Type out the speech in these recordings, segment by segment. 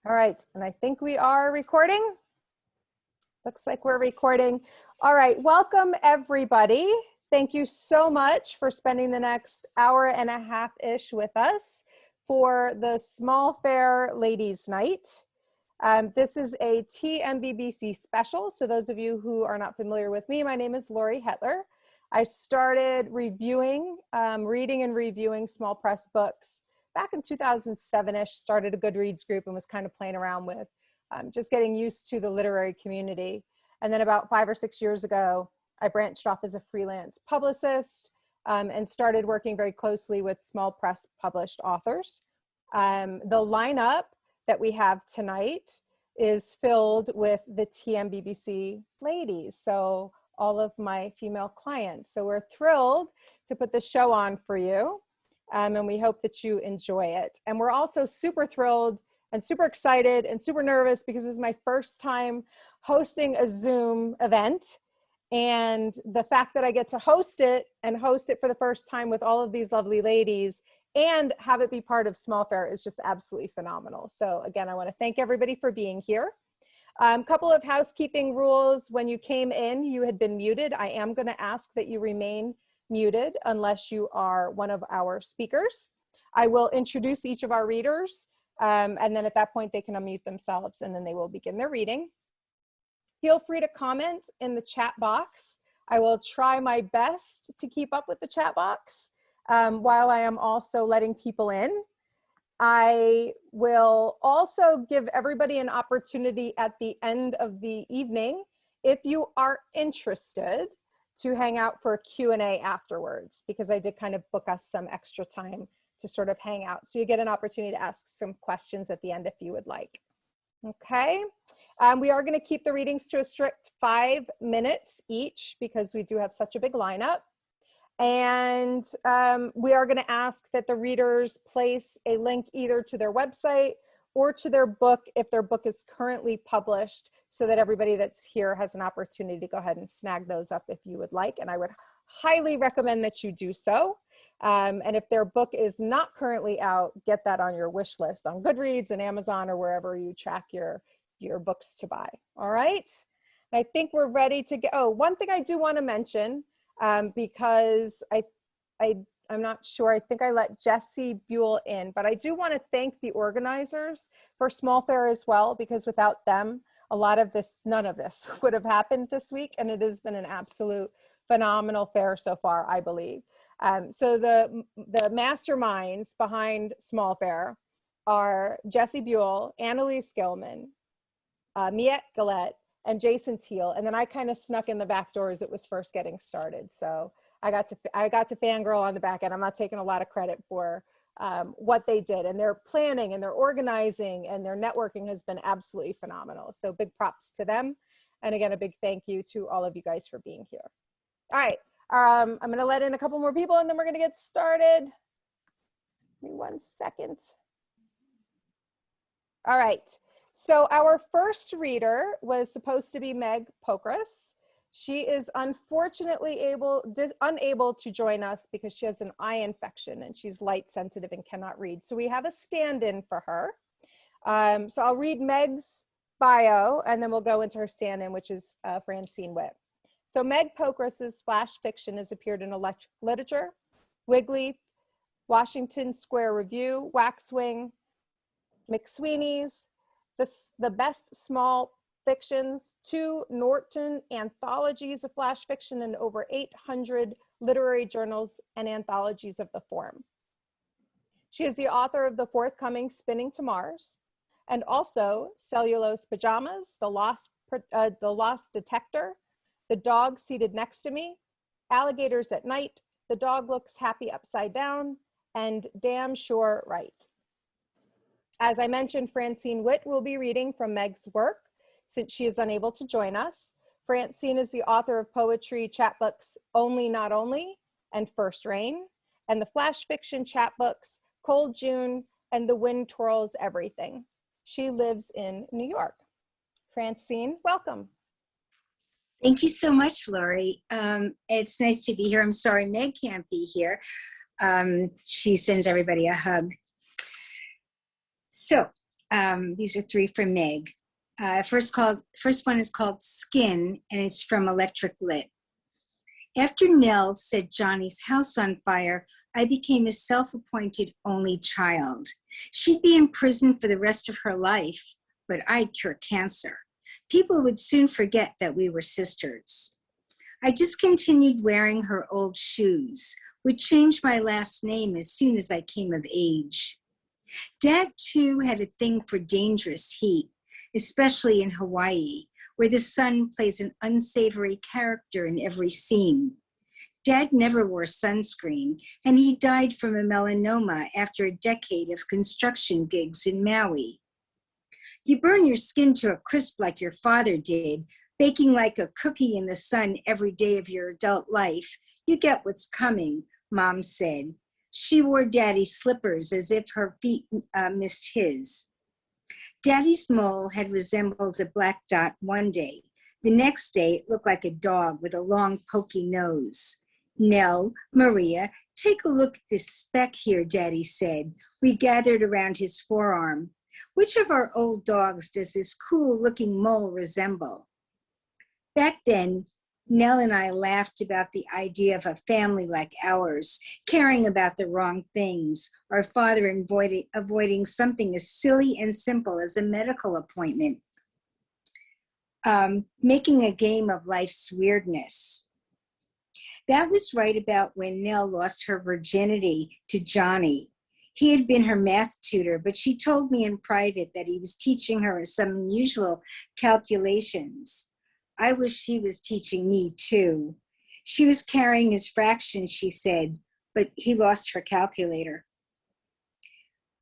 All right, and I think we are recording. Looks like we're recording. All right, welcome everybody. Thank you so much for spending the next hour and a half-ish with us for the SMOLfair Ladies Night. This is a TMBBC special, so those of you who are not familiar with me, my name is Lori Hetler. I started reviewing, reading and reviewing small press books back in 2007-ish, started a Goodreads group and was kind of playing around with just getting used to the literary community. And then about 5 or 6 years ago, I branched off as a freelance publicist and started working very closely with small press published authors. The lineup that we have tonight is filled with the TMBBC ladies, so all of my female clients. So we're thrilled to put the show on for you. And we hope that you enjoy it. And we're also super thrilled and super excited and super nervous because this is my first time hosting a Zoom event. And the fact that I get to host it for the first time with all of these lovely ladies and have it be part of SMOLfair is just absolutely phenomenal. So again, I want to thank everybody for being here. Couple of housekeeping rules. When you came in, you had been muted. I am going to ask that you remain muted unless you are one of our speakers. I will introduce each of our readers, and then at that point they can unmute themselves and then they will begin their reading. Feel free to comment in the chat box. I will try my best to keep up with the chat box while I am also letting people in. I will also give everybody an opportunity at the end of the evening, if you are interested, to hang out for a Q&A afterwards, because I did kind of book us some extra time to sort of hang out. So you get an opportunity to ask some questions at the end if you would like. Okay, we are going to keep the readings to a strict 5 minutes each because we do have such a big lineup. And we are going to ask that the readers place a link either to their website or to their book if their book is currently published, so that everybody that's here has an opportunity to go ahead and snag those up if you would like. And I would highly recommend that you do so. And if their book is not currently out, get that on your wish list on Goodreads and Amazon or wherever you track your books to buy. All right. I think we're ready to go. Oh, one thing I do want to mention, because I'm not sure, I think I let Jesi Buell in, but I do want to thank the organizers for SMOLfair as well, because without them, a lot of this, none of this would have happened this week, and it has been an absolute phenomenal fair so far, I believe. So the masterminds behind SMOLfair are Jesi Buell, Annalyse Gillmen, Miette Gillette, and Jason Teal, and then I kind of snuck in the back door as it was first getting started. So I got to fangirl on the back end. I'm not taking a lot of credit for what they did, and their planning and their organizing and their networking has been absolutely phenomenal. So big props to them. And again, a big thank you to all of you guys for being here. All right, I'm gonna let in a couple more people and then we're gonna get started. Give me 1 second. All right, so our first reader was supposed to be Meg Pokrass. She is unfortunately unable to join us because she has an eye infection and she's light sensitive and cannot read. So we have a stand-in for her. So I'll read Meg's bio and then we'll go into her stand-in, which is Francine Witte. So Meg Pokrass's flash fiction has appeared in Electric Literature, Wigleaf, Washington Square Review, Waxwing, McSweeney's, the Best Small Fictions, 2 Norton anthologies of flash fiction, and over 800 literary journals and anthologies of the form. She is the author of the forthcoming Spinning to Mars, and also Cellulose Pajamas, The Lost Detector, The Dog Seated Next to Me, Alligators at Night, The Dog Looks Happy Upside Down, and Damn Sure Right. As I mentioned, Francine Witte will be reading from Meg's work since she is unable to join us. Francine is the author of poetry chapbooks Only Not Only and First Rain, and the flash fiction chapbooks Cold June and The Wind Twirls Everything. She lives in New York. Francine, welcome. Thank you so much, Lori. It's nice to be here. I'm sorry Meg can't be here. She sends everybody a hug. So These are 3 from Meg. First one is called Skin, and it's from Electric Lit. After Nell set Johnny's house on fire, I became a self-appointed only child. She'd be in prison for the rest of her life, but I'd cure cancer. People would soon forget that we were sisters. I discontinued wearing her old shoes, would change my last name as soon as I came of age. Dad, too, had a thing for dangerous heat, especially in Hawaii, where the sun plays an unsavory character in every scene. Dad never wore sunscreen, and he died from a melanoma after a decade of construction gigs in Maui. You burn your skin to a crisp like your father did, baking like a cookie in the sun every day of your adult life. You get what's coming, Mom said. She wore Daddy's slippers as if her feet missed his. Daddy's mole had resembled a black dot one day. The next day, it looked like a dog with a long, pokey nose. Nell, Maria, take a look at this speck here, Daddy said. We gathered around his forearm. Which of our old dogs does this cool-looking mole resemble? Back then, Nell and I laughed about the idea of a family like ours, caring about the wrong things, our father avoiding something as silly and simple as a medical appointment, making a game of life's weirdness. That was right about when Nell lost her virginity to Johnny. He had been her math tutor, but she told me in private that he was teaching her some unusual calculations. I wish he was teaching me too. She was carrying his fractions, she said, but he lost her calculator.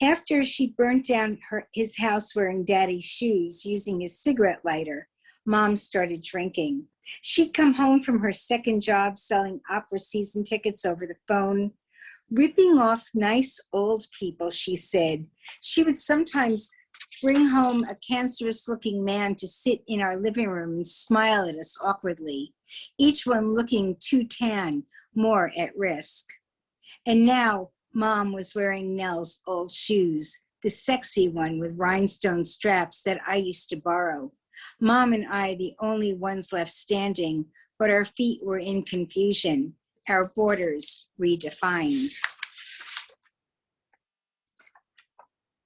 After she burnt down his house wearing Daddy's shoes using his cigarette lighter, Mom started drinking. She'd come home from her second job selling opera season tickets over the phone, ripping off nice old people, she said. She would sometimes bring home a cancerous-looking man to sit in our living room and smile at us awkwardly, each one looking too tan, more at risk. And now Mom was wearing Nell's old shoes, the sexy one with rhinestone straps that I used to borrow. Mom and I, the only ones left standing, but our feet were in confusion, our borders redefined.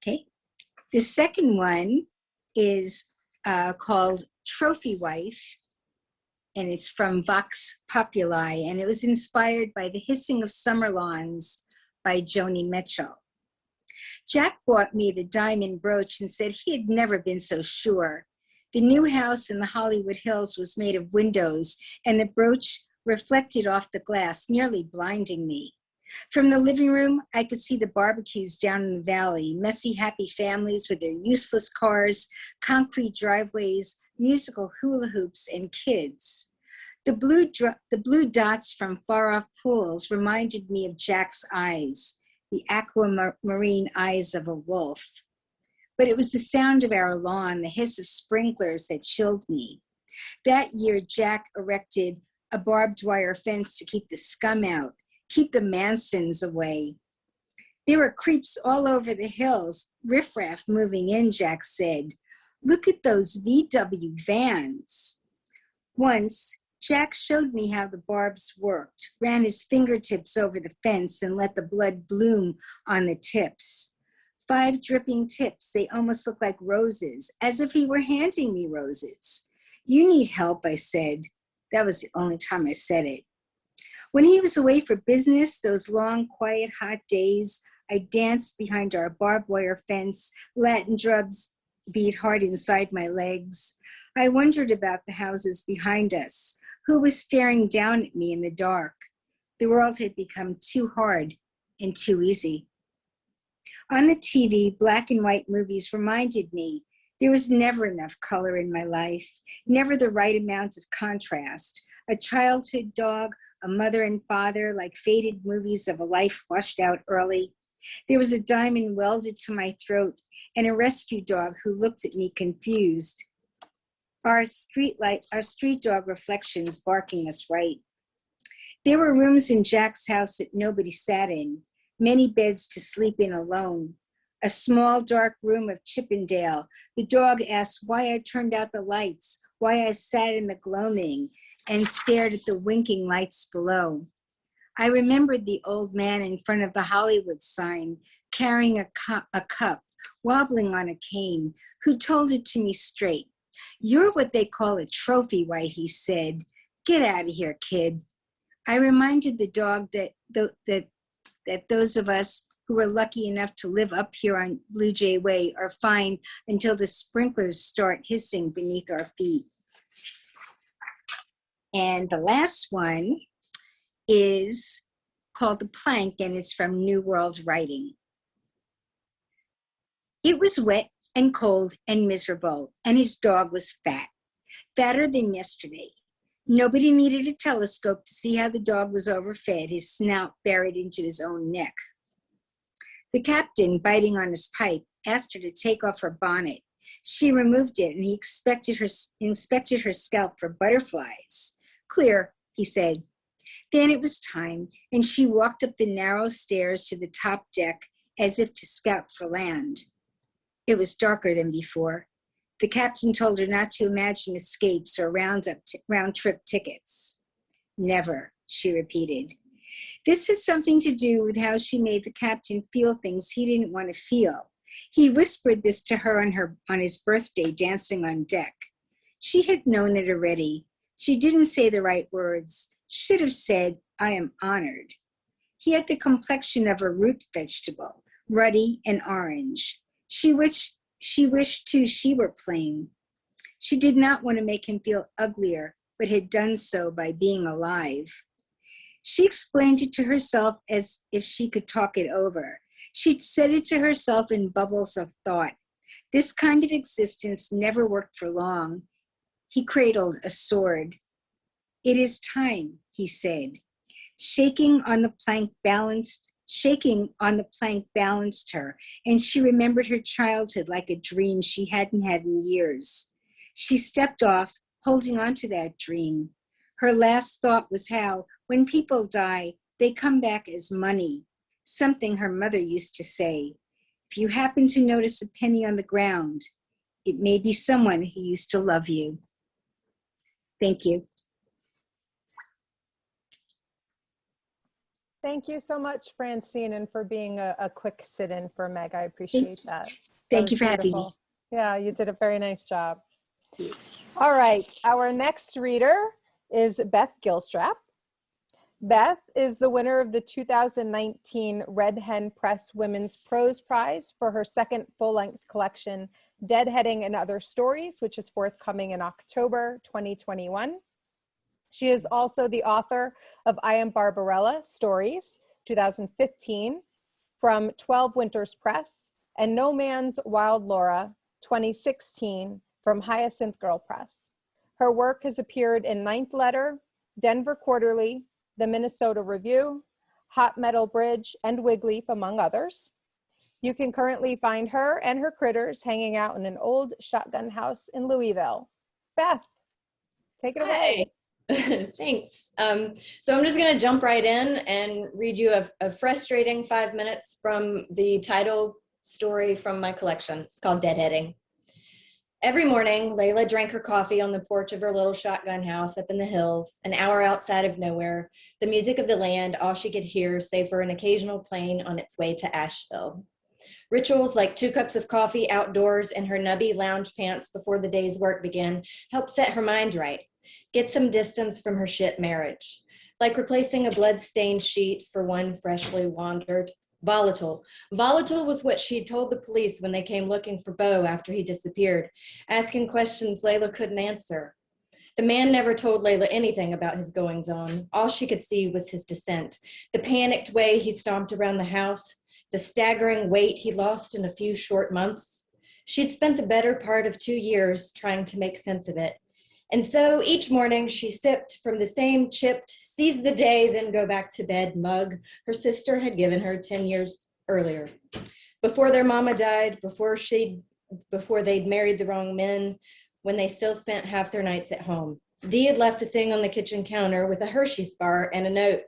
Okay, the second one is called Trophy Wife, and it's from Vox Populi, and it was inspired by The Hissing of Summer Lawns by Joni Mitchell. Jack bought me the diamond brooch and said he had never been so sure. The new house in the Hollywood Hills was made of windows, and the brooch reflected off the glass, nearly blinding me. From the living room, I could see the barbecues down in the valley, messy, happy families with their useless cars, concrete driveways, musical hula hoops, and kids. The blue dots from far-off pools reminded me of Jack's eyes, the aquamarine eyes of a wolf. But it was the sound of our lawn, the hiss of sprinklers that chilled me. That year, Jack erected a barbed wire fence to keep the scum out, keep the Mansons away. There were creeps all over the hills, riffraff moving in, Jack said. Look at those VW vans. Once, Jack showed me how the barbs worked, ran his fingertips over the fence and let the blood bloom on the tips. 5 dripping tips, they almost looked like roses, as if he were handing me roses. You need help, I said. That was the only time I said it. When he was away for business, those long, quiet, hot days, I danced behind our barbed wire fence. Latin drums beat hard inside my legs. I wondered about the houses behind us, who was staring down at me in the dark. The world had become too hard and too easy. On the TV, black and white movies reminded me there was never enough color in my life, never the right amount of contrast. A childhood dog, a mother and father, like faded movies of a life washed out early. There was a diamond welded to my throat and a rescue dog who looked at me confused. Our street dog reflections barking us right. There were rooms in Jack's house that nobody sat in, many beds to sleep in alone, A small dark room of Chippendale. The dog asked why I turned out the lights, why I sat in the gloaming and stared at the winking lights below. I remembered the old man in front of the Hollywood sign, carrying a cup, wobbling on a cane, who told it to me straight. You're what they call a trophy wife, he said. Get out of here, kid. I reminded the dog that those of us who are lucky enough to live up here on Blue Jay Way are fine until the sprinklers start hissing beneath our feet. And the last one is called The Plank, and it's from New World Writing. It was wet and cold and miserable, and his dog was fat, fatter than yesterday. Nobody needed a telescope to see how the dog was overfed, his snout buried into his own neck. The captain, biting on his pipe, asked her to take off her bonnet. She removed it, and he inspected her scalp for butterflies. Clear, he said. Then it was time, and she walked up the narrow stairs to the top deck as if to scout for land. It was darker than before. The captain told her not to imagine escapes or round-trip tickets. Never, she repeated. This had something to do with how she made the captain feel things he didn't want to feel. He whispered this to her on his birthday, dancing on deck. She had known it already. She didn't say the right words. Should have said, I am honored. He had the complexion of a root vegetable, ruddy and orange. She wished too she were plain. She did not want to make him feel uglier, but had done so by being alive. She explained it to herself as if she could talk it over. She'd said it to herself in bubbles of thought. This kind of existence never worked for long. He cradled a sword. It is time, he said. Shaking on the plank balanced her, and she remembered her childhood like a dream she hadn't had in years. She stepped off, holding on to that dream. Her last thought was how, when people die, they come back as money, something her mother used to say. If you happen to notice a penny on the ground, it may be someone who used to love you. Thank you. Thank you so much, Francine, and for being a quick sit-in for Meg. I appreciate that. Thank you for having me. Yeah, you did a very nice job. All right, our next reader is Beth Gilstrap. Beth is the winner of the 2019 Red Hen Press Women's Prose Prize for her second full-length collection, Deadheading and Other Stories, which is forthcoming in October 2021. She is also the author of I Am Barbarella Stories, 2015, from 12 Winters Press, and No Man's Wild Laura, 2016, from Hyacinth Girl Press. Her work has appeared in Ninth Letter, Denver Quarterly, the Minnesota Review, Hot Metal Bridge, and Wigleaf, among others. You can currently find her and her critters hanging out in an old shotgun house in Louisville. Beth, take it away. Thanks. So I'm just going to jump right in and read you a frustrating 5 minutes from the title story from my collection. It's called Deadheading. Every morning, Layla drank her coffee on the porch of her little shotgun house up in the hills, an hour outside of nowhere, the music of the land, all she could hear save for an occasional plane on its way to Asheville. Rituals like 2 cups of coffee outdoors in her nubby lounge pants before the day's work began helped set her mind right. Get some distance from her shit marriage. Like replacing a blood-stained sheet for one freshly wandered. Volatile. Volatile was what she'd told the police when they came looking for Beau after he disappeared, asking questions Layla couldn't answer. The man never told Layla anything about his goings-on. All she could see was his descent, the panicked way he stomped around the house, the staggering weight he lost in a few short months. She'd spent the better part of 2 years trying to make sense of it. And so each morning she sipped from the same chipped, seize the day, then go back to bed mug her sister had given her 10 years earlier. Before their mama died, before they'd married the wrong men, when they still spent half their nights at home. Dee had left a thing on the kitchen counter with a Hershey's bar and a note.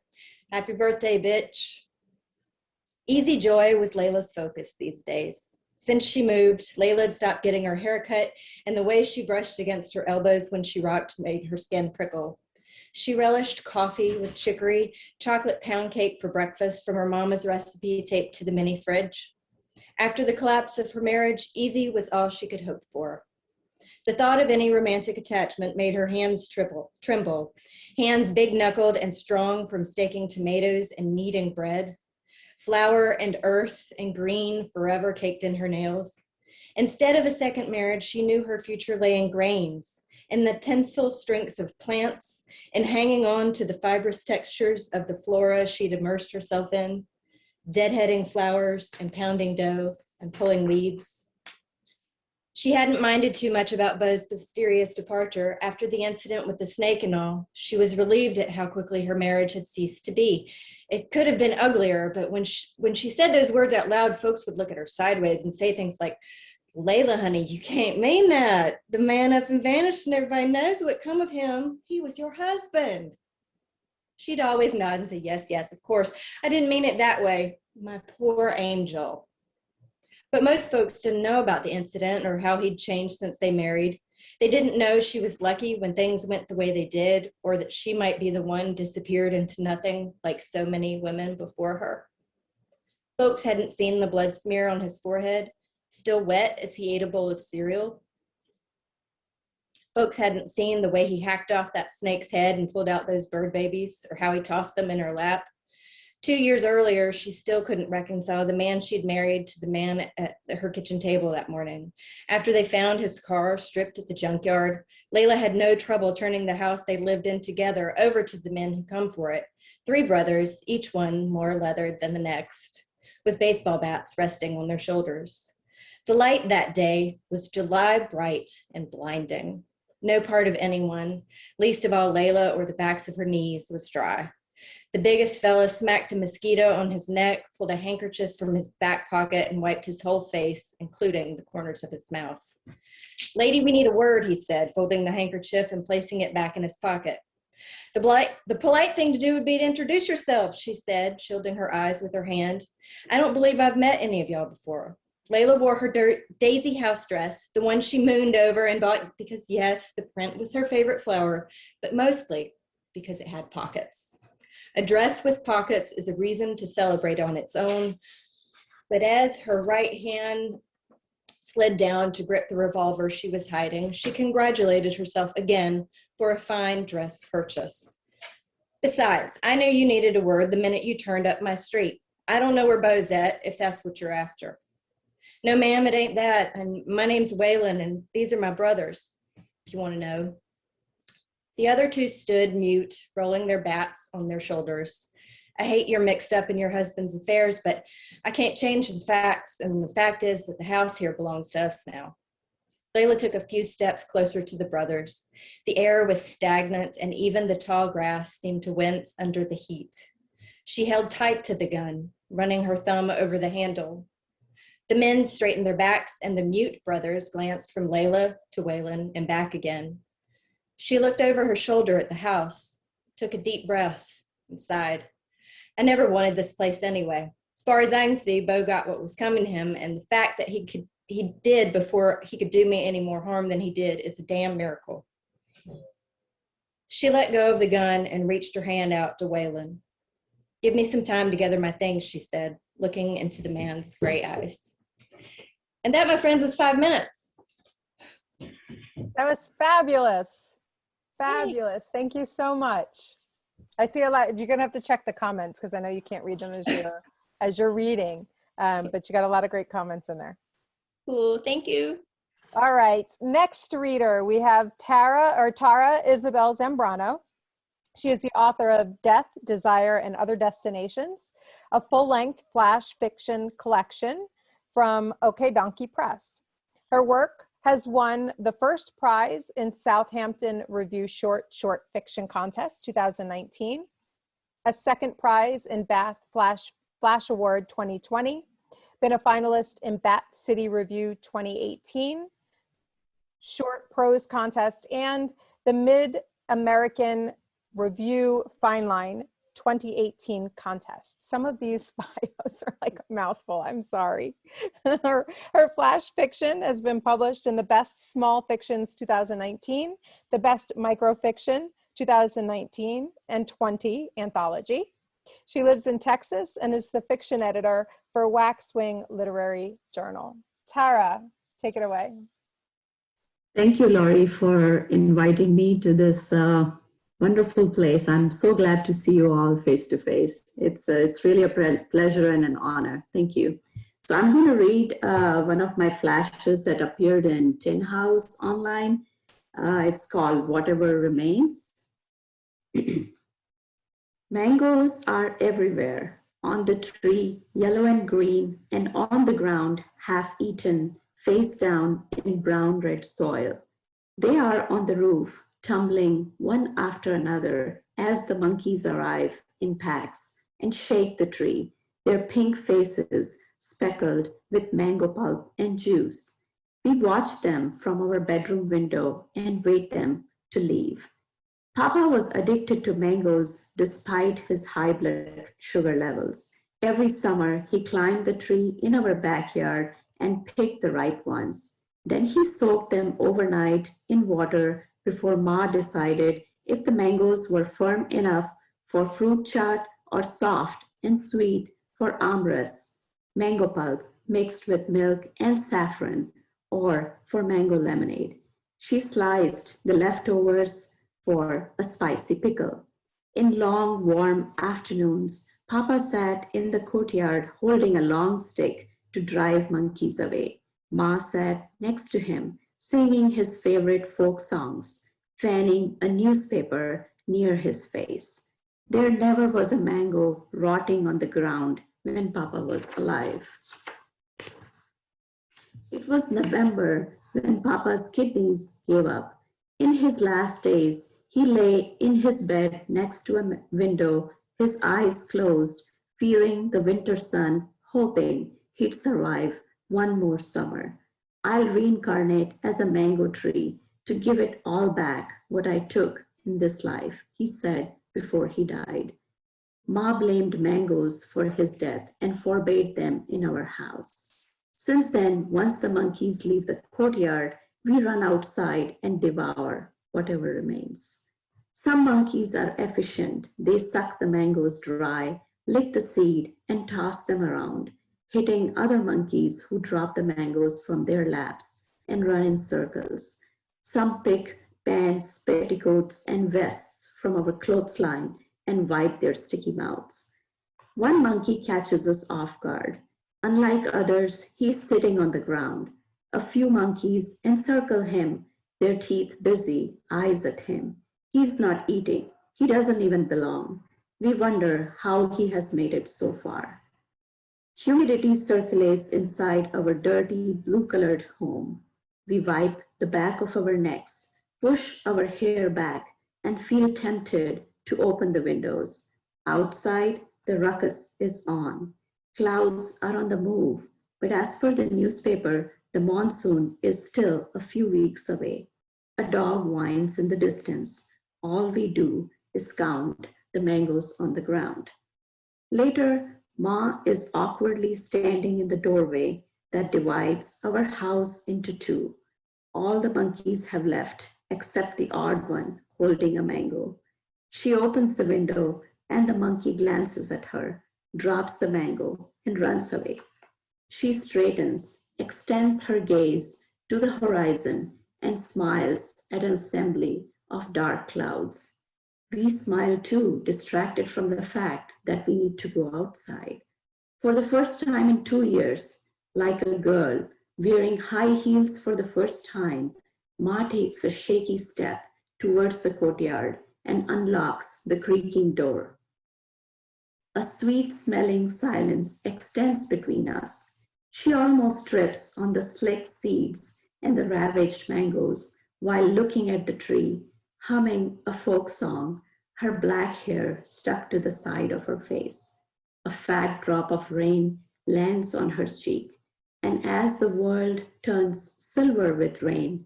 Happy birthday, bitch. Easy joy was Layla's focus these days. Since she moved, Layla had stopped getting her hair cut, and the way she brushed against her elbows when she rocked made her skin prickle. She relished coffee with chicory, chocolate pound cake for breakfast from her mama's recipe taped to the mini fridge. After the collapse of her marriage, easy was all she could hope for. The thought of any romantic attachment made her hands tremble, hands big-knuckled and strong from staking tomatoes and kneading bread. Flour and earth and green forever caked in her nails. Instead of a second marriage, she knew her future lay in grains, in the tensile strength of plants, and hanging on to the fibrous textures of the flora she'd immersed herself in, deadheading flowers and pounding dough and pulling weeds. She hadn't minded too much about Beau's mysterious departure. After the incident with the snake and all, she was relieved at how quickly her marriage had ceased to be. It could have been uglier, but when she said those words out loud, folks would look at her sideways and say things like, "Layla, honey, you can't mean that. The man up and vanished and everybody knows what come of him. He was your husband." She'd always nod and say, "Yes, yes, of course. I didn't mean it that way. My poor angel." But most folks didn't know about the incident or how he'd changed since they married. They didn't know she was lucky when things went the way they did, or that she might be the one disappeared into nothing like so many women before her. Folks hadn't seen the blood smear on his forehead, still wet as he ate a bowl of cereal. Folks hadn't seen the way he hacked off that snake's head and pulled out those bird babies, or how he tossed them in her lap. 2 years earlier, she still couldn't reconcile the man she'd married to the man at her kitchen table that morning. After they found his car stripped at the junkyard, Layla had no trouble turning the house they lived in together over to the men who'd come for it. 3 brothers, each one more leathered than the next, with baseball bats resting on their shoulders. The light that day was July bright and blinding. No part of anyone, least of all Layla or the backs of her knees, was dry. The biggest fella smacked a mosquito on his neck, pulled a handkerchief from his back pocket, and wiped his whole face, including the corners of his mouth. "Lady, we need a word," he said, folding the handkerchief and placing it back in his pocket. The polite thing to do would be to introduce yourself," she said, shielding her eyes with her hand. "I don't believe I've met any of y'all before." Layla wore her daisy house dress, the one she mooned over and bought because, yes, the print was her favorite flower, but mostly because it had pockets. A dress with pockets is a reason to celebrate on its own, but as her right hand slid down to grip the revolver she was hiding, she congratulated herself again for a fine dress purchase. "Besides, I knew you needed a word the minute you turned up my street. I don't know where Beau's at, if that's what you're after." "No, ma'am, it ain't that. And my name's Waylon, and these are my brothers, if you want to know." The other 2 stood mute, rolling their bats on their shoulders. "I hate you're mixed up in your husband's affairs, but I can't change the facts, and the fact is that the house here belongs to us now." Layla took a few steps closer to the brothers. The air was stagnant, and even the tall grass seemed to wince under the heat. She held tight to the gun, running her thumb over the handle. The men straightened their backs, and the mute brothers glanced from Layla to Waylon and back again. She looked over her shoulder at the house, took a deep breath, and sighed. "I never wanted this place anyway. As far as I can see, Beau got what was coming to him, and the fact that he did before he could do me any more harm than he did is a damn miracle." She let go of the gun and reached her hand out to Waylon. "Give me some time to gather my things," she said, looking into the man's gray eyes. And that, my friends, is 5 minutes. That was fabulous. Fabulous. Thank you so much. I see a lot. You're going to have to check the comments because I know you can't read them as you're reading, but you got a lot of great comments in there. Cool. Thank you. All right. Next reader, we have Tara Isabel Zambrano. She is the author of Death, Desire, and Other Destinations, a full-length flash fiction collection from OK Donkey Press. Her work has won the first prize in Southampton Review Short Fiction Contest 2019, a second prize in Bath Flash Award 2020, been a finalist in Bat City Review 2018, Short Prose Contest, and the Mid-American Review Fine Line 2018 contest. Some of these bios are like mouthful, I'm sorry. Her flash fiction has been published in the Best Small Fictions 2019, the Best Microfiction 2019 and 20 anthology. She lives in Texas and is the fiction editor for Waxwing Literary Journal. Tara, take it away. Thank you, Laurie, for inviting me to this wonderful place. I'm so glad to see you all face to face. It's really a pleasure and an honor. Thank you. So I'm going to read one of my flashes that appeared in Tin House online. It's called Whatever Remains. Mangoes are everywhere, on the tree, yellow and green, and on the ground, half eaten, face down in brown-red soil. They are on the roof, tumbling one after another as the monkeys arrive in packs and shake the tree, their pink faces speckled with mango pulp and juice. We watch them from our bedroom window and wait them to leave. Papa was addicted to mangoes despite his high blood sugar levels. Every summer, he climbed the tree in our backyard and picked the ripe ones. Then he soaked them overnight in water before Ma decided if the mangoes were firm enough for fruit chaat or soft and sweet for amras, mango pulp mixed with milk and saffron, or for mango lemonade. She sliced the leftovers for a spicy pickle. In long, warm afternoons, Papa sat in the courtyard holding a long stick to drive monkeys away. Ma sat next to him, singing his favorite folk songs, fanning a newspaper near his face. There never was a mango rotting on the ground when Papa was alive. It was November when Papa's kidneys gave up. In his last days, he lay in his bed next to a window, his eyes closed, feeling the winter sun, hoping he'd survive one more summer. I'll reincarnate as a mango tree to give it all back what I took in this life, he said before he died. Ma blamed mangoes for his death and forbade them in our house. Since then, once the monkeys leave the courtyard, we run outside and devour whatever remains. Some monkeys are efficient. They suck the mangoes dry, lick the seed, and toss them around, hitting other monkeys who drop the mangoes from their laps and run in circles. Some pick pants, petticoats, and vests from our clothesline and wipe their sticky mouths. One monkey catches us off guard. Unlike others, he's sitting on the ground. A few monkeys encircle him, their teeth busy, eyes at him. He's not eating. He doesn't even belong. We wonder how he has made it so far. Humidity circulates inside our dirty blue-colored home. We wipe the back of our necks, push our hair back, and feel tempted to open the windows. Outside, the ruckus is on. Clouds are on the move, but as per the newspaper, the monsoon is still a few weeks away. A dog whines in the distance. All we do is count the mangoes on the ground. Later, Ma is awkwardly standing in the doorway that divides our house into two. All the monkeys have left except the odd one holding a mango. She opens the window and the monkey glances at her, drops the mango, and runs away. She straightens, extends her gaze to the horizon, and smiles at an assembly of dark clouds. We smile too, distracted from the fact that we need to go outside. For the first time in 2 years, like a girl wearing high heels for the first time, Ma takes a shaky step towards the courtyard and unlocks the creaking door. A sweet-smelling silence extends between us. She almost trips on the slick seeds and the ravaged mangoes while looking at the tree, humming a folk song, her black hair stuck to the side of her face. A fat drop of rain lands on her cheek, and as the world turns silver with rain,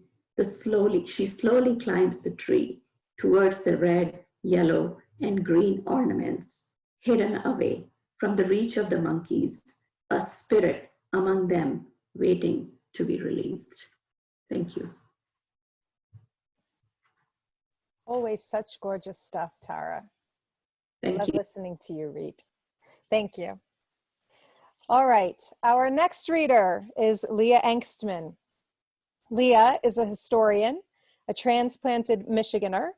she slowly climbs the tree towards the red, yellow, and green ornaments, hidden away from the reach of the monkeys. a spirit among them waiting to be released. Thank you. Always such gorgeous stuff, Tara. Thank Love you. listening to you read. Thank you. All right, our next reader is Leah Angstman. Leah is a historian, a transplanted Michiganer,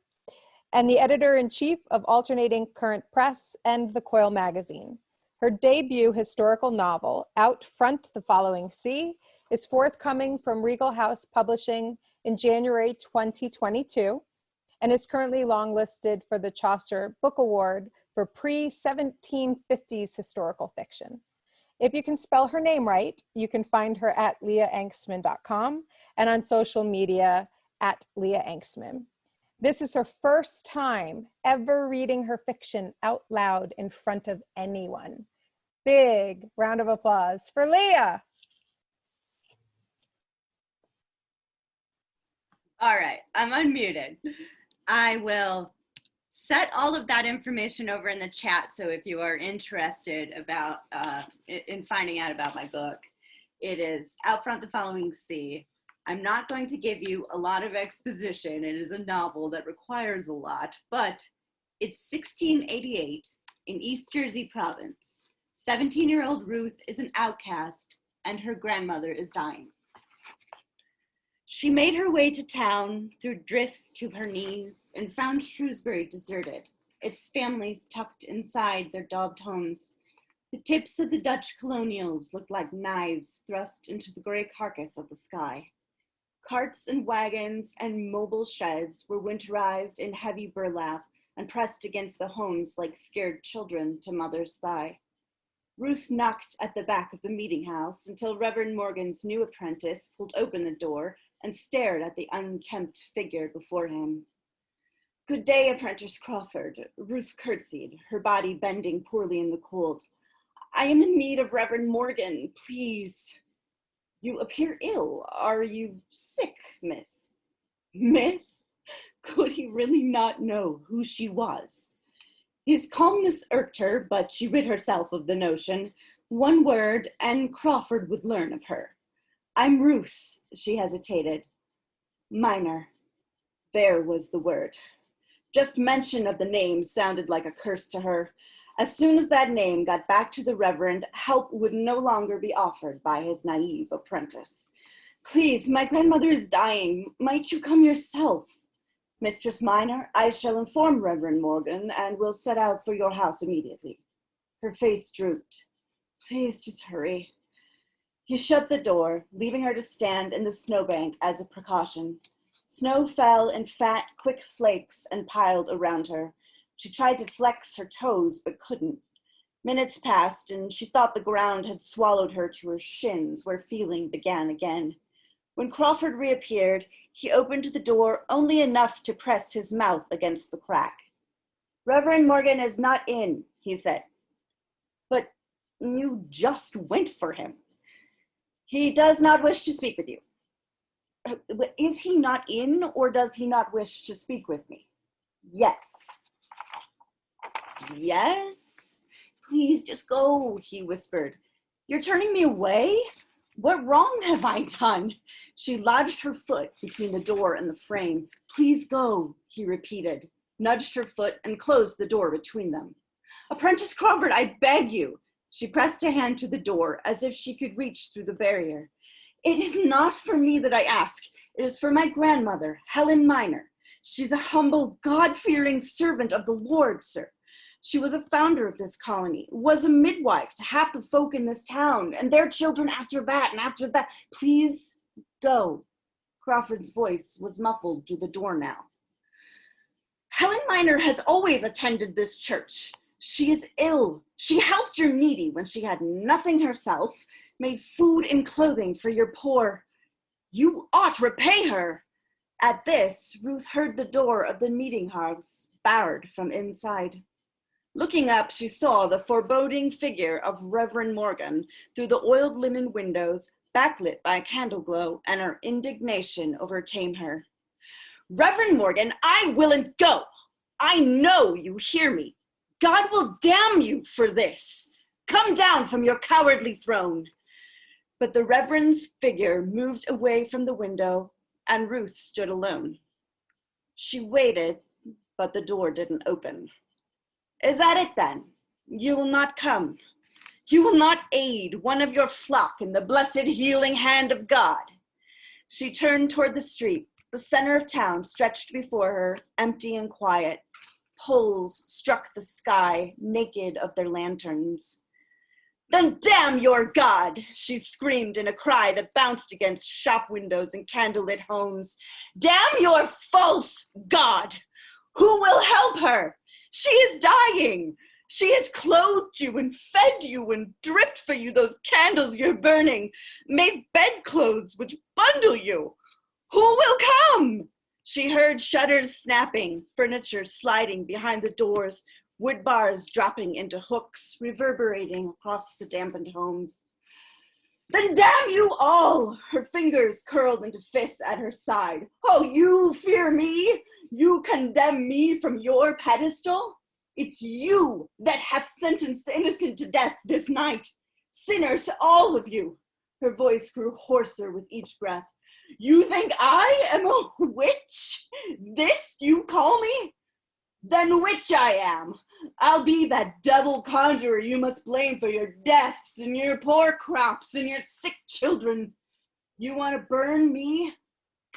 and the editor-in-chief of Alternating Current Press and The Coil magazine. Her debut historical novel, Out Front the Following Sea, is forthcoming from Regal House Publishing in January 2022, and is currently longlisted for the Chaucer Book Award for pre-1750s historical fiction. If you can spell her name right, you can find her at leahangstman.com and on social media at Leah Angstman. This is her first time ever reading her fiction out loud in front of anyone. Big round of applause for Leah. All right, I'm unmuted. I will set all of that information over in the chat, so if you are interested about in finding out about my book, it is Out Front the Following Sea. I'm not going to give you a lot of exposition. It is a novel that requires a lot, but it's 1688 in East Jersey province. 17-year-old Ruth is an outcast and her grandmother is dying. She made her way to town through drifts to her knees and found Shrewsbury deserted, its families tucked inside their daubed homes. The tips of the Dutch colonials looked like knives thrust into the gray carcass of the sky. Carts and wagons and mobile sheds were winterized in heavy burlap and pressed against the homes like scared children to mother's thigh. Ruth knocked at the back of the meeting house until Reverend Morgan's new apprentice pulled open the door and stared at the unkempt figure before him. "Good day, Apprentice Crawford," Ruth curtsied, her body bending poorly in the cold. "I am in need of Reverend Morgan, please." "You appear ill. Are you sick, miss?" Miss? Could he really not know who she was? His calmness irked her, but she rid herself of the notion. One word, and Crawford would learn of her. "I'm Ruth," she hesitated. "Minor." There was the word. Just mention of the name sounded like a curse to her. As soon as that name got back to the Reverend, help would no longer be offered by his naive apprentice. "Please, my grandmother is dying. Might you come yourself?" "Mistress Minor, I shall inform Reverend Morgan and will set out for your house immediately." Her face drooped. "Please just hurry." He shut the door, leaving her to stand in the snowbank as a precaution. Snow fell in fat, quick flakes and piled around her. She tried to flex her toes, but couldn't. Minutes passed, and she thought the ground had swallowed her to her shins, where feeling began again. When Crawford reappeared, he opened the door only enough to press his mouth against the crack. "Reverend Morgan is not in," he said. "But you just went for him." "He does not wish to speak with you." "Is he not in, or does he not wish to speak with me?" "Yes." "Yes? Please just go," he whispered. "You're turning me away? What wrong have I done?" She lodged her foot between the door and the frame. "Please go," he repeated, nudged her foot and closed the door between them. "Apprentice Crawford, I beg you." She pressed a hand to the door as if she could reach through the barrier. "It is not for me that I ask. It is for my grandmother, Helen Minor. She's a humble, God-fearing servant of the Lord, sir. She was a founder of this colony, was a midwife to half the folk in this town, and their children after that and after that. Please go." Crawford's voice was muffled through the door now. "Helen Minor has always attended this church. She is ill. She helped your needy when she had nothing herself, made food and clothing for your poor. You ought repay her." At this, Ruth heard the door of the meeting house barred from inside. Looking up, she saw the foreboding figure of Reverend Morgan through the oiled linen windows, backlit by a candle glow, and her indignation overcame her. "Reverend Morgan, I willn't go. I know you hear me. God will damn you for this." Come down from your cowardly throne. But the Reverend's figure moved away from the window, and Ruth stood alone. She waited, but the door didn't open. Is that it then? You will not come. You will not aid one of your flock in the blessed healing hand of God. She turned toward the street. The center of town stretched before her, empty and quiet. Poles struck the sky, naked of their lanterns. Then damn your God, she screamed in a cry that bounced against shop windows and candlelit homes. Damn your false God! Who will help her? She is dying. She has clothed you and fed you and dripped for you those candles you're burning, made bedclothes which bundle you. Who will come? She heard shutters snapping, furniture sliding behind the doors, wood bars dropping into hooks, reverberating across the dampened homes. Then damn you all! Her fingers curled into fists at her side. Oh, you fear me? You condemn me from your pedestal? It's you that have sentenced the innocent to death this night. Sinners, all of you. Her voice grew hoarser with each breath. You think I am a witch? This you call me? Then witch I am. I'll be that devil conjurer you must blame for your deaths and your poor crops and your sick children. You want to burn me?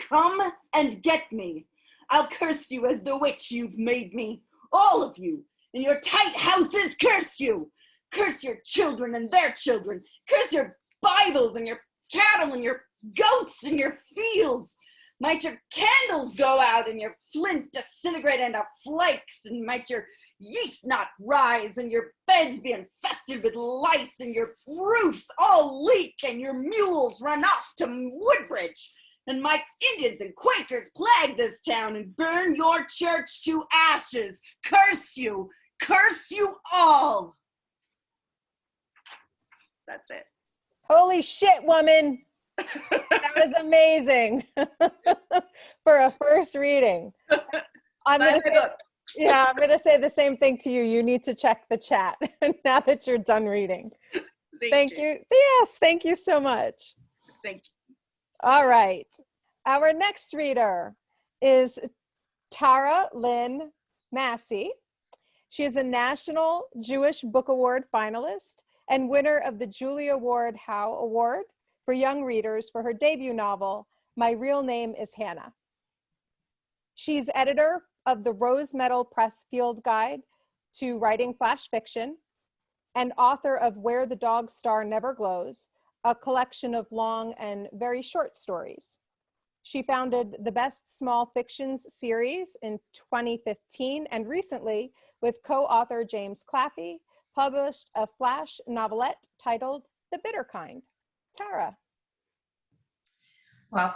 Come and get me. I'll curse you as the witch you've made me. All of you, and your tight houses, curse you. Curse your children and their children. Curse your Bibles and your cattle and your goats and your fields. Might your candles go out and your flint disintegrate into flakes, and might your yeast not rise and your beds be infested with lice and your roofs all leak and your mules run off to Woodbridge. And might Indians and Quakers plague this town and burn your church to ashes. Curse you all. That's it. Holy shit, woman. That was amazing. For a first reading. I'm going to say the same thing to you. You need to check the chat now that you're done reading. Thank you. Yes, thank you so much. Thank you. All right. Our next reader is Tara Lynn Massey. She is a National Jewish Book Award finalist and winner of the Julia Ward Howe Award for Young Readers for her debut novel, My Real Name is Hannah. She's editor of the Rose Medal Press Field Guide to Writing Flash Fiction and author of Where the Dog Star Never Glows, a collection of long and very short stories. She founded the Best Small Fictions series in 2015 and recently, with co-author James Claffey, published a flash novelette titled The Bitter Kind. Tara. Well,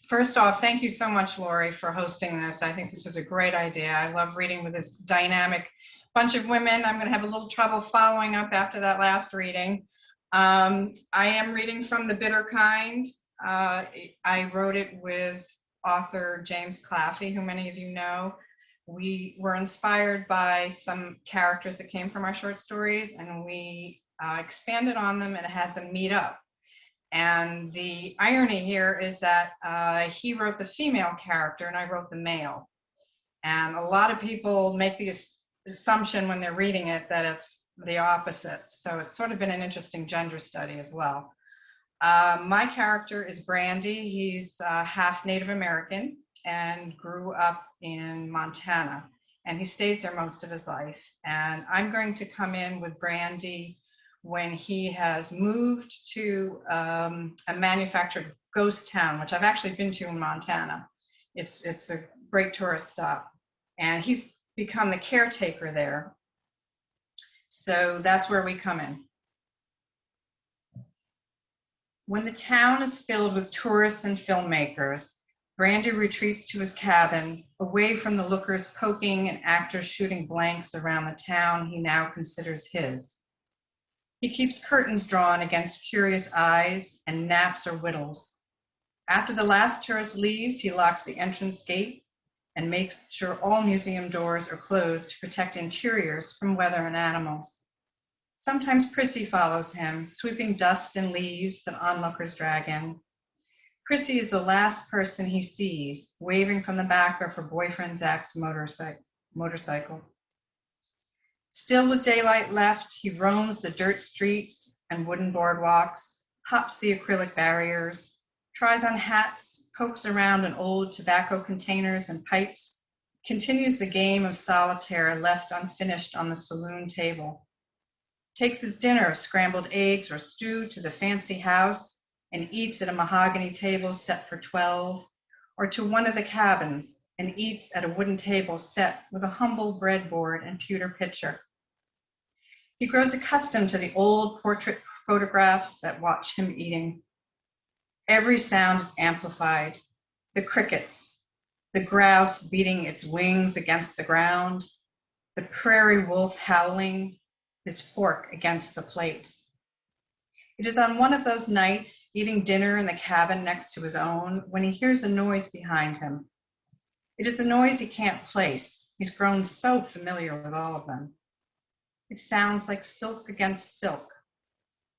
first off, thank you so much, Lori, for hosting this. I think this is a great idea. I love reading with this dynamic bunch of women. I'm going to have a little trouble following up after that last reading. I am reading from The Bitter Kind. I wrote it with author James Claffey, who many of you know. We were inspired by some characters that came from our short stories, and we expanded on them and had them meet up. And the irony here is that he wrote the female character and I wrote the male. And a lot of people make the assumption when they're reading it that it's the opposite. So it's sort of been an interesting gender study as well. My character is Brandy. He's half Native American and grew up in Montana. And he stays there most of his life. And I'm going to come in with Brandy when he has moved to a manufactured ghost town, which I've actually been to in Montana. It's a great tourist stop. And he's become the caretaker there. So that's where we come in. When the town is filled with tourists and filmmakers, Brandy retreats to his cabin, away from the lookers poking and actors shooting blanks around the town he now considers his. He keeps curtains drawn against curious eyes and naps or whittles. After the last tourist leaves, he locks the entrance gate and makes sure all museum doors are closed to protect interiors from weather and animals. Sometimes Prissy follows him, sweeping dust and leaves that onlookers drag in. Prissy is the last person he sees, waving from the back of her boyfriend Zach's motorcycle. Still with daylight left, he roams the dirt streets and wooden boardwalks, hops the acrylic barriers, tries on hats, pokes around in old tobacco containers and pipes, continues the game of solitaire left unfinished on the saloon table, takes his dinner of scrambled eggs or stew to the fancy house and eats at a mahogany table set for 12, or to one of the cabins and eats at a wooden table set with a humble breadboard and pewter pitcher. He grows accustomed to the old portrait photographs that watch him eating. Every sound is amplified. The crickets, the grouse beating its wings against the ground, the prairie wolf howling, his fork against the plate. It is on one of those nights, eating dinner in the cabin next to his own, when he hears a noise behind him. It is a noise he can't place. He's grown so familiar with all of them. It sounds like silk against silk.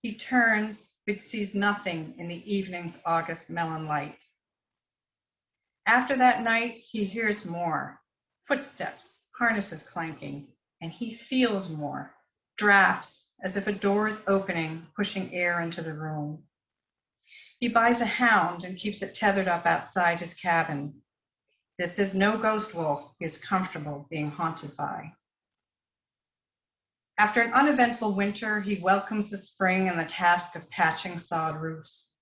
He turns, but sees nothing in the evening's August melon light. After that night, he hears more. Footsteps, harnesses clanking, and he feels more. Drafts, as if a door is opening, pushing air into the room. He buys a hound and keeps it tethered up outside his cabin. This is no ghost wolf he is comfortable being haunted by. After an uneventful winter, he welcomes the spring and the task of patching sod roofs.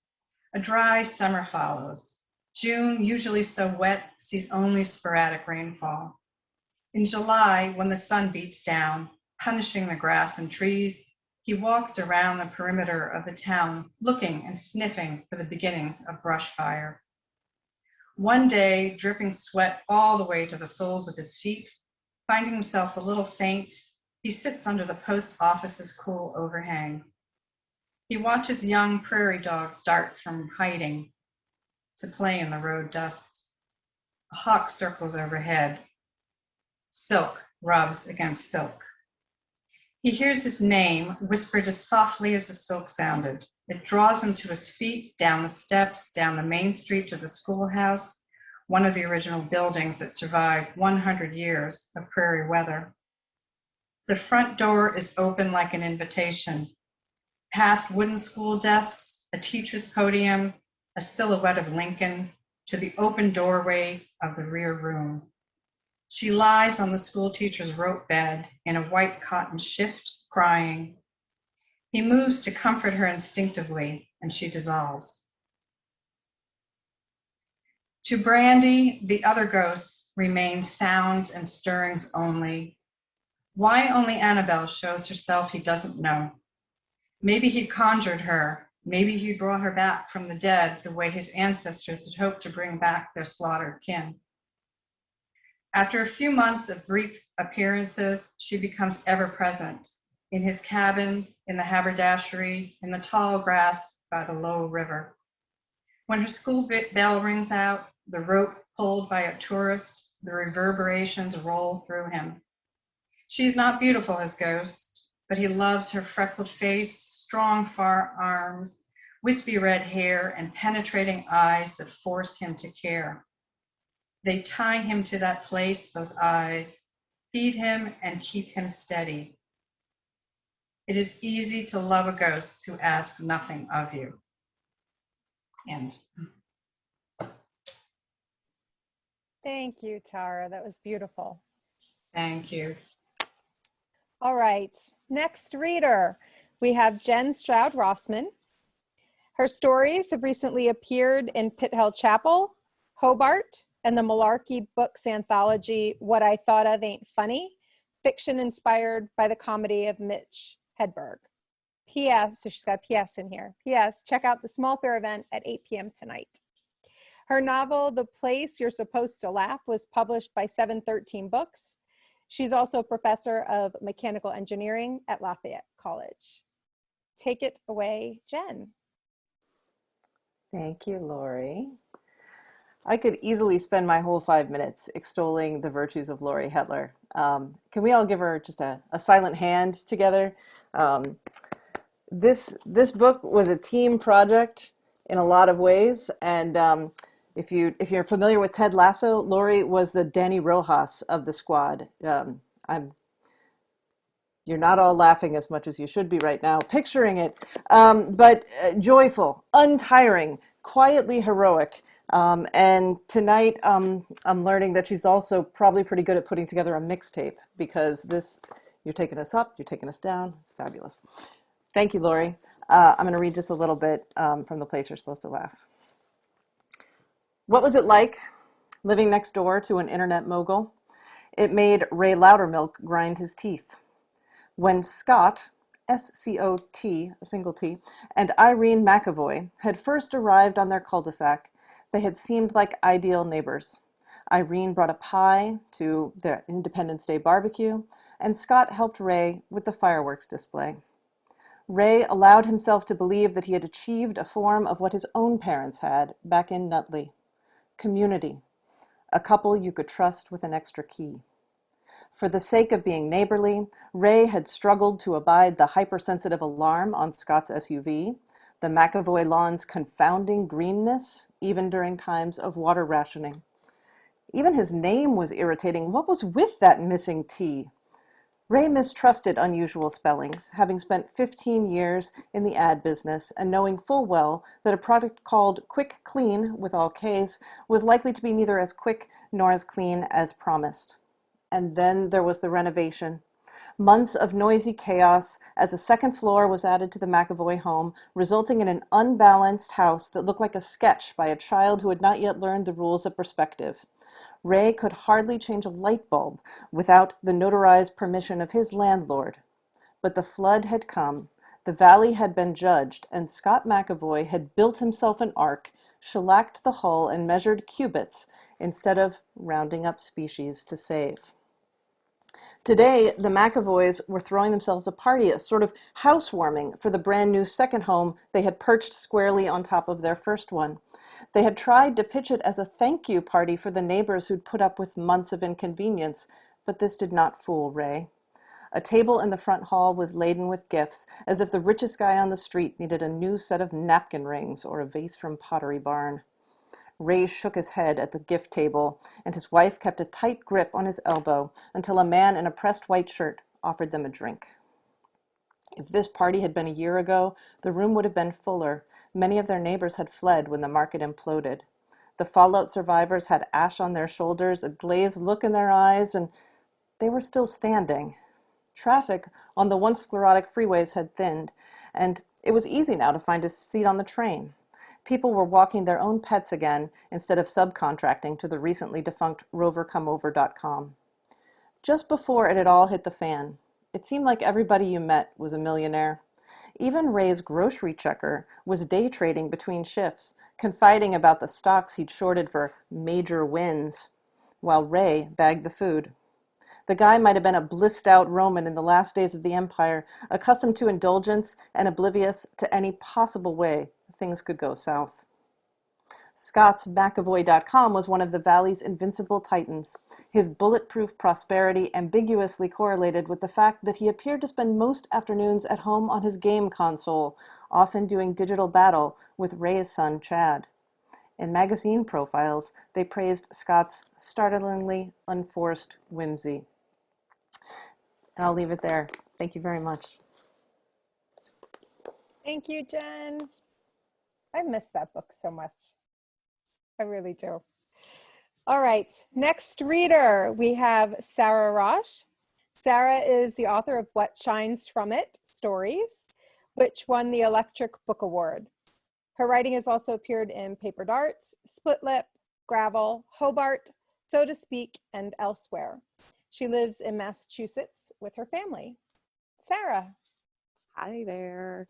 A dry summer follows. June, usually so wet, sees only sporadic rainfall. In July, when the sun beats down, punishing the grass and trees, he walks around the perimeter of the town, looking and sniffing for the beginnings of brush fire. One day, dripping sweat all the way to the soles of his feet, finding himself a little faint, he sits under the post office's cool overhang. He watches young prairie dogs dart from hiding to play in the road dust. A hawk circles overhead. Silk rubs against silk. He hears his name whispered as softly as the silk sounded. It draws him to his feet, down the steps, down the main street to the schoolhouse, one of the original buildings that survived 100 years of prairie weather. The front door is open like an invitation. Past wooden school desks, a teacher's podium, a silhouette of Lincoln, to the open doorway of the rear room. She lies on the school teacher's rope bed in a white cotton shift, crying. He moves to comfort her instinctively, and she dissolves. To Brandy, the other ghosts remain sounds and stirrings only. Why only Annabelle shows herself, he doesn't know. Maybe he conjured her. Maybe he brought her back from the dead the way his ancestors had hoped to bring back their slaughtered kin. After a few months of brief appearances, she becomes ever present in his cabin, in the haberdashery, in the tall grass by the low river. When her school bell rings out, the rope pulled by a tourist, the reverberations roll through him. She is not beautiful as Ghost, but he loves her freckled face, strong far arms, wispy red hair, and penetrating eyes that force him to care. They tie him to that place, those eyes, feed him and keep him steady. It is easy to love a ghost who asks nothing of you. End. Thank you, Tara. That was beautiful. Thank you. All right, next reader, we have Jen Stroud Rossman. Her stories have recently appeared in Pitt Chapel, Hobart, and the Malarkey Books anthology, What I Thought of Ain't Funny, fiction inspired by the comedy of Mitch Hedberg. P.S., so she's got a P.S. in here. P.S., check out the SMOLfair event at 8 p.m. tonight. Her novel, The Place You're Supposed to Laugh, was published by 713 Books. She's also a professor of mechanical engineering at Lafayette College. Take it away, Jen. Thank you, Lori. I could easily spend my whole 5 minutes extolling the virtues of Lori Hetler. Can we all give her just a silent hand together? Um, this book was a team project in a lot of ways, and if you're familiar with Ted Lasso, Lori was the Danny Rojas of the squad. You're not all laughing as much as you should be right now, picturing it, but joyful, untiring, quietly heroic. And tonight, I'm learning that she's also probably pretty good at putting together a mixtape, because you're taking us up, you're taking us down. It's fabulous. Thank you, Lori. I'm going to read just a little bit from the place you're supposed to laugh. What was it like living next door to an internet mogul? It made Ray Loudermilk grind his teeth. When Scott, S-C-O-T, a single T, and Irene McAvoy had first arrived on their cul-de-sac, they had seemed like ideal neighbors. Irene brought a pie to their Independence Day barbecue, and Scott helped Ray with the fireworks display. Ray allowed himself to believe that he had achieved a form of what his own parents had back in Nutley. Community, a couple you could trust with an extra key. For the sake of being neighborly, Ray had struggled to abide the hypersensitive alarm on Scott's SUV, the McAvoy lawn's confounding greenness, even during times of water rationing. Even his name was irritating. What was with that missing T? Ray mistrusted unusual spellings, having spent 15 years in the ad business and knowing full well that a product called Quick Clean, with all Ks, was likely to be neither as quick nor as clean as promised. And then there was the renovation. Months of noisy chaos as a second floor was added to the McAvoy home, resulting in an unbalanced house that looked like a sketch by a child who had not yet learned the rules of perspective. Ray could hardly change a light bulb without the notarized permission of his landlord. But the flood had come, the valley had been judged, and Scott McAvoy had built himself an ark, shellacked the hull, and measured cubits instead of rounding up species to save. Today, the McAvoys were throwing themselves a party, a sort of housewarming for the brand new second home they had perched squarely on top of their first one. They had tried to pitch it as a thank you party for the neighbors who'd put up with months of inconvenience, but this did not fool Ray. A table in the front hall was laden with gifts, as if the richest guy on the street needed a new set of napkin rings or a vase from Pottery Barn. Ray shook his head at the gift table, and his wife kept a tight grip on his elbow until a man in a pressed white shirt offered them a drink. If this party had been a year ago, the room would have been fuller. Many of their neighbors had fled when the market imploded. The fallout survivors had ash on their shoulders, a glazed look in their eyes, and they were still standing. Traffic on the once sclerotic freeways had thinned, and it was easy now to find a seat on the train. People were walking their own pets again instead of subcontracting to the recently defunct rovercomeover.com. Just before it had all hit the fan, it seemed like everybody you met was a millionaire. Even Ray's grocery checker was day trading between shifts, confiding about the stocks he'd shorted for major wins, while Ray bagged the food. The guy might have been a blissed-out Roman in the last days of the empire, accustomed to indulgence and oblivious to any possible way things could go south. Scott's McAvoy.com was one of the Valley's invincible titans, his bulletproof prosperity ambiguously correlated with the fact that he appeared to spend most afternoons at home on his game console, often doing digital battle with Ray's son Chad. In magazine profiles, they praised Scott's startlingly unforced whimsy. And I'll leave it there. Thank you very much. Thank you, Jen. I miss that book so much. I really do. All right, next reader, we have Sara Rauch. Sara is the author of What Shines From It Stories, which won the Electric Book Award. Her writing has also appeared in Paper Darts, Split Lip, Gravel, Hobart, So to Speak, and elsewhere. She lives in Massachusetts with her family. Sara. Hi there.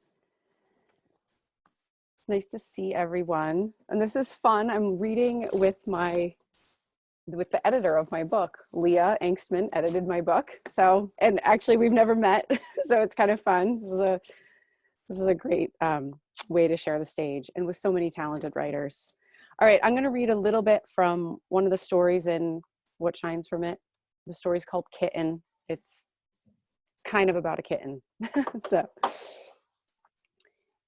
Nice to see everyone. And this is fun. I'm reading with the editor of my book. Leah Angstman edited my book. So, and actually we've never met, so it's kind of fun. This is a great way to share the stage, and with so many talented writers. All right, I'm going to read a little bit from one of the stories in What Shines From It. The story's called Kitten. It's kind of about a kitten. So,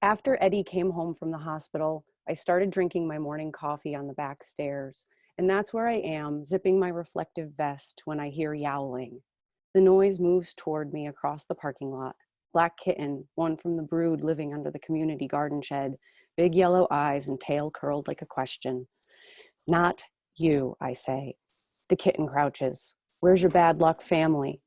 after Eddie came home from the hospital, I started drinking my morning coffee on the back stairs, and that's where I am, zipping my reflective vest when I hear yowling. The noise moves toward me across the parking lot. Black kitten, one from the brood living under the community garden shed, big yellow eyes and tail curled like a question. Not you, I say. The kitten crouches. Where's your bad luck family?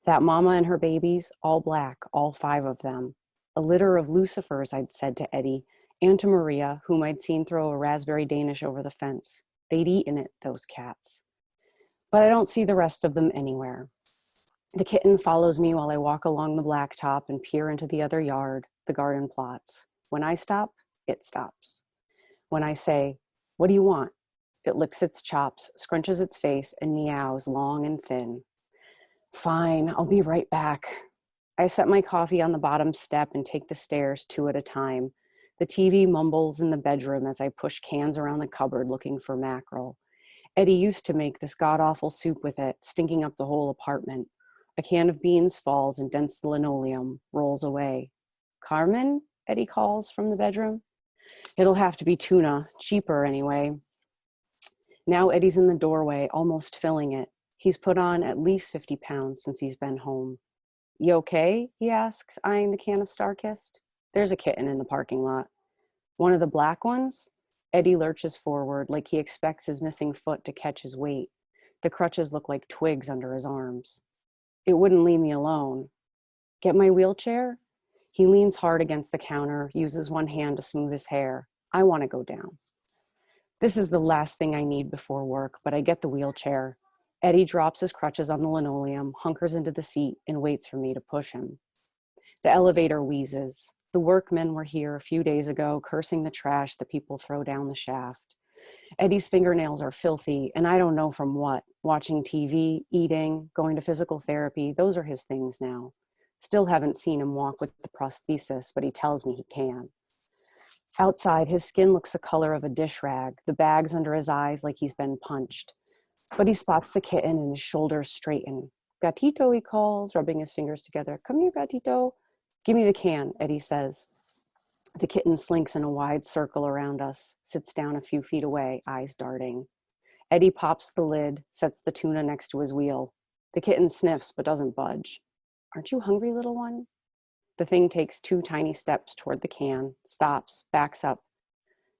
That mama and her babies, all black, all 5 of them. A litter of lucifers, I'd said to Eddie, and to Maria, whom I'd seen throw a raspberry Danish over the fence. They'd eaten it, those cats. But I don't see the rest of them anywhere. The kitten follows me while I walk along the blacktop and peer into the other yard, the garden plots. When I stop, it stops. When I say, "What do you want?" it licks its chops, scrunches its face, and meows long and thin. Fine, I'll be right back. I set my coffee on the bottom step and take the stairs 2 at a time. The TV mumbles in the bedroom as I push cans around the cupboard looking for mackerel. Eddie used to make this god-awful soup with it, stinking up the whole apartment. A can of beans falls and dents the linoleum, rolls away. "Carmen?" Eddie calls from the bedroom. "It'll have to be tuna, cheaper anyway." Now Eddie's in the doorway, almost filling it. He's put on at least 50 pounds since he's been home. "You okay?" he asks, eyeing the can of Starkist. "There's a kitten in the parking lot." "One of the black ones?" Eddie lurches forward like he expects his missing foot to catch his weight. The crutches look like twigs under his arms. "It wouldn't leave me alone." "Get my wheelchair?" He leans hard against the counter, uses one hand to smooth his hair. "I want to go down." This is the last thing I need before work, but I get the wheelchair. Eddie drops his crutches on the linoleum, hunkers into the seat, and waits for me to push him. The elevator wheezes. The workmen were here a few days ago, cursing the trash that people throw down the shaft. Eddie's fingernails are filthy, and I don't know from what. Watching TV, eating, going to physical therapy, those are his things now. Still haven't seen him walk with the prosthesis, but he tells me he can. Outside, his skin looks the color of a dish rag, the bags under his eyes like he's been punched. But he spots the kitten and his shoulders straighten. "Gatito," he calls, rubbing his fingers together. "Come here, Gatito." "Give me the can," Eddie says. The kitten slinks in a wide circle around us, sits down a few feet away, eyes darting. Eddie pops the lid, sets the tuna next to his wheel. The kitten sniffs but doesn't budge. "Aren't you hungry, little one?" The thing takes 2 tiny steps toward the can, stops, backs up.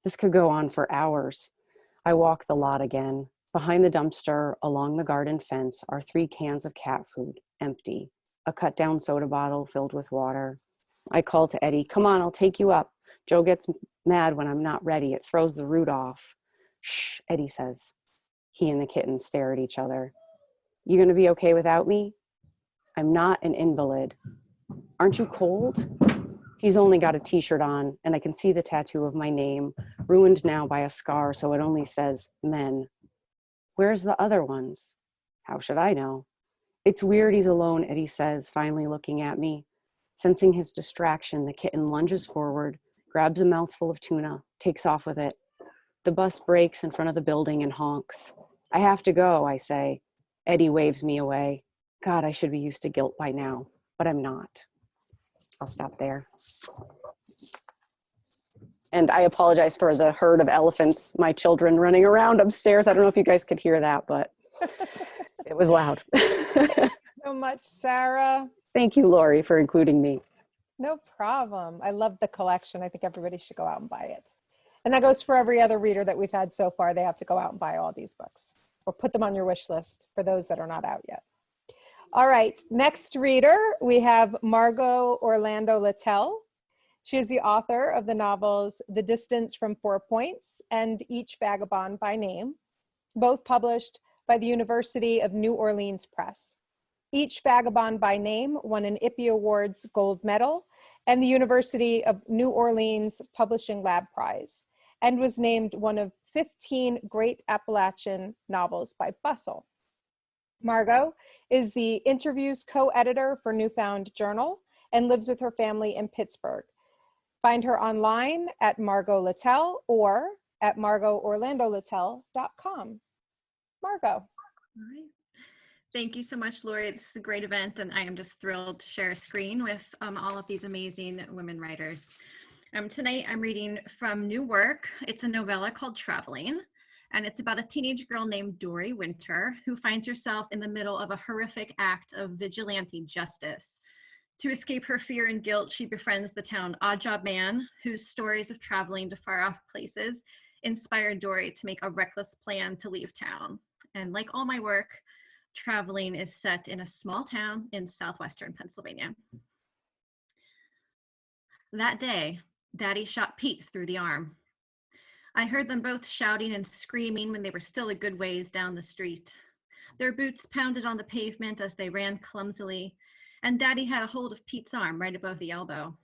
This could go on for hours. I walk the lot again. Behind the dumpster, along the garden fence, are 3 cans of cat food, empty. A cut-down soda bottle filled with water. I call to Eddie, "Come on, I'll take you up. Joe gets mad when I'm not ready. It throws the root off." "Shh," Eddie says. He and the kitten stare at each other. "You gonna be okay without me?" "I'm not an invalid." "Aren't you cold?" He's only got a t-shirt on, and I can see the tattoo of my name, ruined now by a scar, so it only says men. "Where's the other ones?" "How should I know?" "It's weird he's alone," Eddie says, finally looking at me. Sensing his distraction, the kitten lunges forward, grabs a mouthful of tuna, takes off with it. The bus brakes in front of the building and honks. "I have to go," I say. Eddie waves me away. God, I should be used to guilt by now, but I'm not. I'll stop there. And I apologize for the herd of elephants, my children running around upstairs. I don't know if you guys could hear that, but it was loud. So much, Sara. Thank you, Lori, for including me. No problem. I love the collection. I think everybody should go out and buy it. And that goes for every other reader that we've had so far. They have to go out and buy all these books or put them on your wish list for those that are not out yet. All right, next reader, we have Margo Orlando Littell. She is the author of the novels The Distance from 4 Points and Each Vagabond by Name, both published by the University of New Orleans Press. Each Vagabond by Name won an IPPY Awards Gold Medal and the University of New Orleans Publishing Lab Prize, and was named one of 15 Great Appalachian Novels by Bustle. Margo is the interviews co-editor for Newfound Journal and lives with her family in Pittsburgh. Find her online at Margo Littell or at margoorlandolittell.com. Margo. All right. Thank you so much, Lori. This is a great event, and I am just thrilled to share a screen with all of these amazing women writers. Tonight, I'm reading from new work. It's a novella called Traveling, and it's about a teenage girl named Dory Winter who finds herself in the middle of a horrific act of vigilante justice. To escape her fear and guilt, she befriends the town oddjob man, whose stories of traveling to far-off places inspired Dory to make a reckless plan to leave town. And like all my work, Traveling is set in a small town in southwestern Pennsylvania. That day, Daddy shot Pete through the arm. I heard them both shouting and screaming when they were still a good ways down the street. Their boots pounded on the pavement as they ran clumsily, and Daddy had a hold of Pete's arm right above the elbow.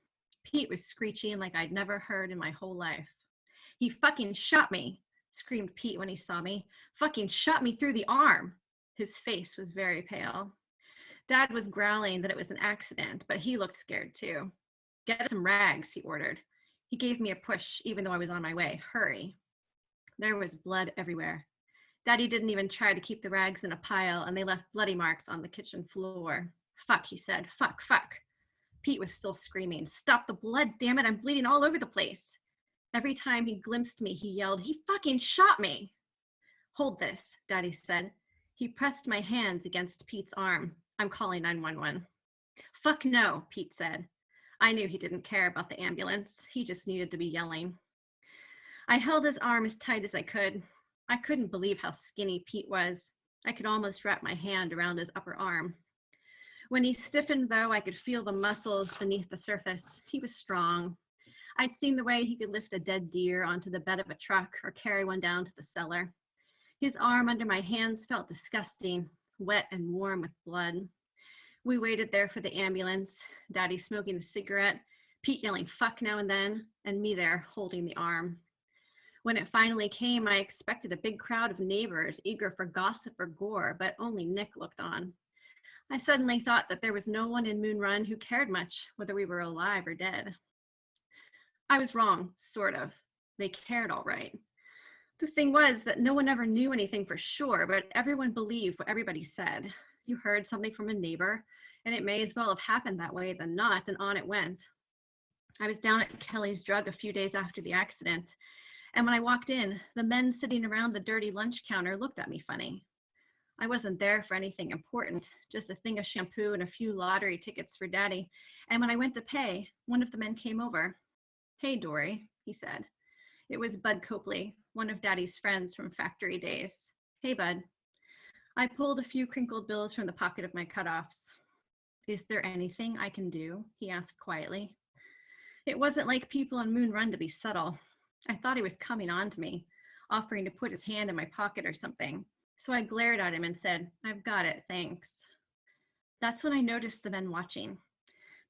Pete was screeching like I'd never heard in my whole life. "He fucking shot me," screamed Pete when he saw me. "Fucking shot me through the arm." His face was very pale. Dad was growling that it was an accident, but he looked scared too. "Get some rags," he ordered. He gave me a push, even though I was on my way. "Hurry." There was blood everywhere. Daddy didn't even try to keep the rags in a pile, and they left bloody marks on the kitchen floor. "Fuck," he said. "Fuck, fuck." Pete was still screaming. "Stop the blood, damn it, I'm bleeding all over the place." Every time he glimpsed me, he yelled, "He fucking shot me." "Hold this," Daddy said. He pressed my hands against Pete's arm. "I'm calling 911. "Fuck no," Pete said. I knew he didn't care about the ambulance. He just needed to be yelling. I held his arm as tight as I could. I couldn't believe how skinny Pete was. I could almost wrap my hand around his upper arm. When he stiffened, though, I could feel the muscles beneath the surface. He was strong. I'd seen the way he could lift a dead deer onto the bed of a truck or carry one down to the cellar. His arm under my hands felt disgusting, wet and warm with blood. We waited there for the ambulance, Daddy smoking a cigarette, Pete yelling fuck now and then, and me there holding the arm. When it finally came, I expected a big crowd of neighbors eager for gossip or gore, but only Nick looked on. I suddenly thought that there was no one in Moon Run who cared much whether we were alive or dead. I was wrong, sort of. They cared all right. The thing was that no one ever knew anything for sure, but everyone believed what everybody said. You heard something from a neighbor, and it may as well have happened that way than not, and on it went. I was down at Kelly's Drug a few days after the accident, and when I walked in, the men sitting around the dirty lunch counter looked at me funny. I wasn't there for anything important, just a thing of shampoo and a few lottery tickets for Daddy, and when I went to pay, one of the men came over. "Hey, Dory," he said. It was Bud Copley, one of Daddy's friends from factory days. "Hey, Bud." I pulled a few crinkled bills from the pocket of my cutoffs. "Is there anything I can do?" he asked quietly. It wasn't like people on Moon Run to be subtle. I thought he was coming on to me, offering to put his hand in my pocket or something. So I glared at him and said, "I've got it, thanks." That's when I noticed the men watching.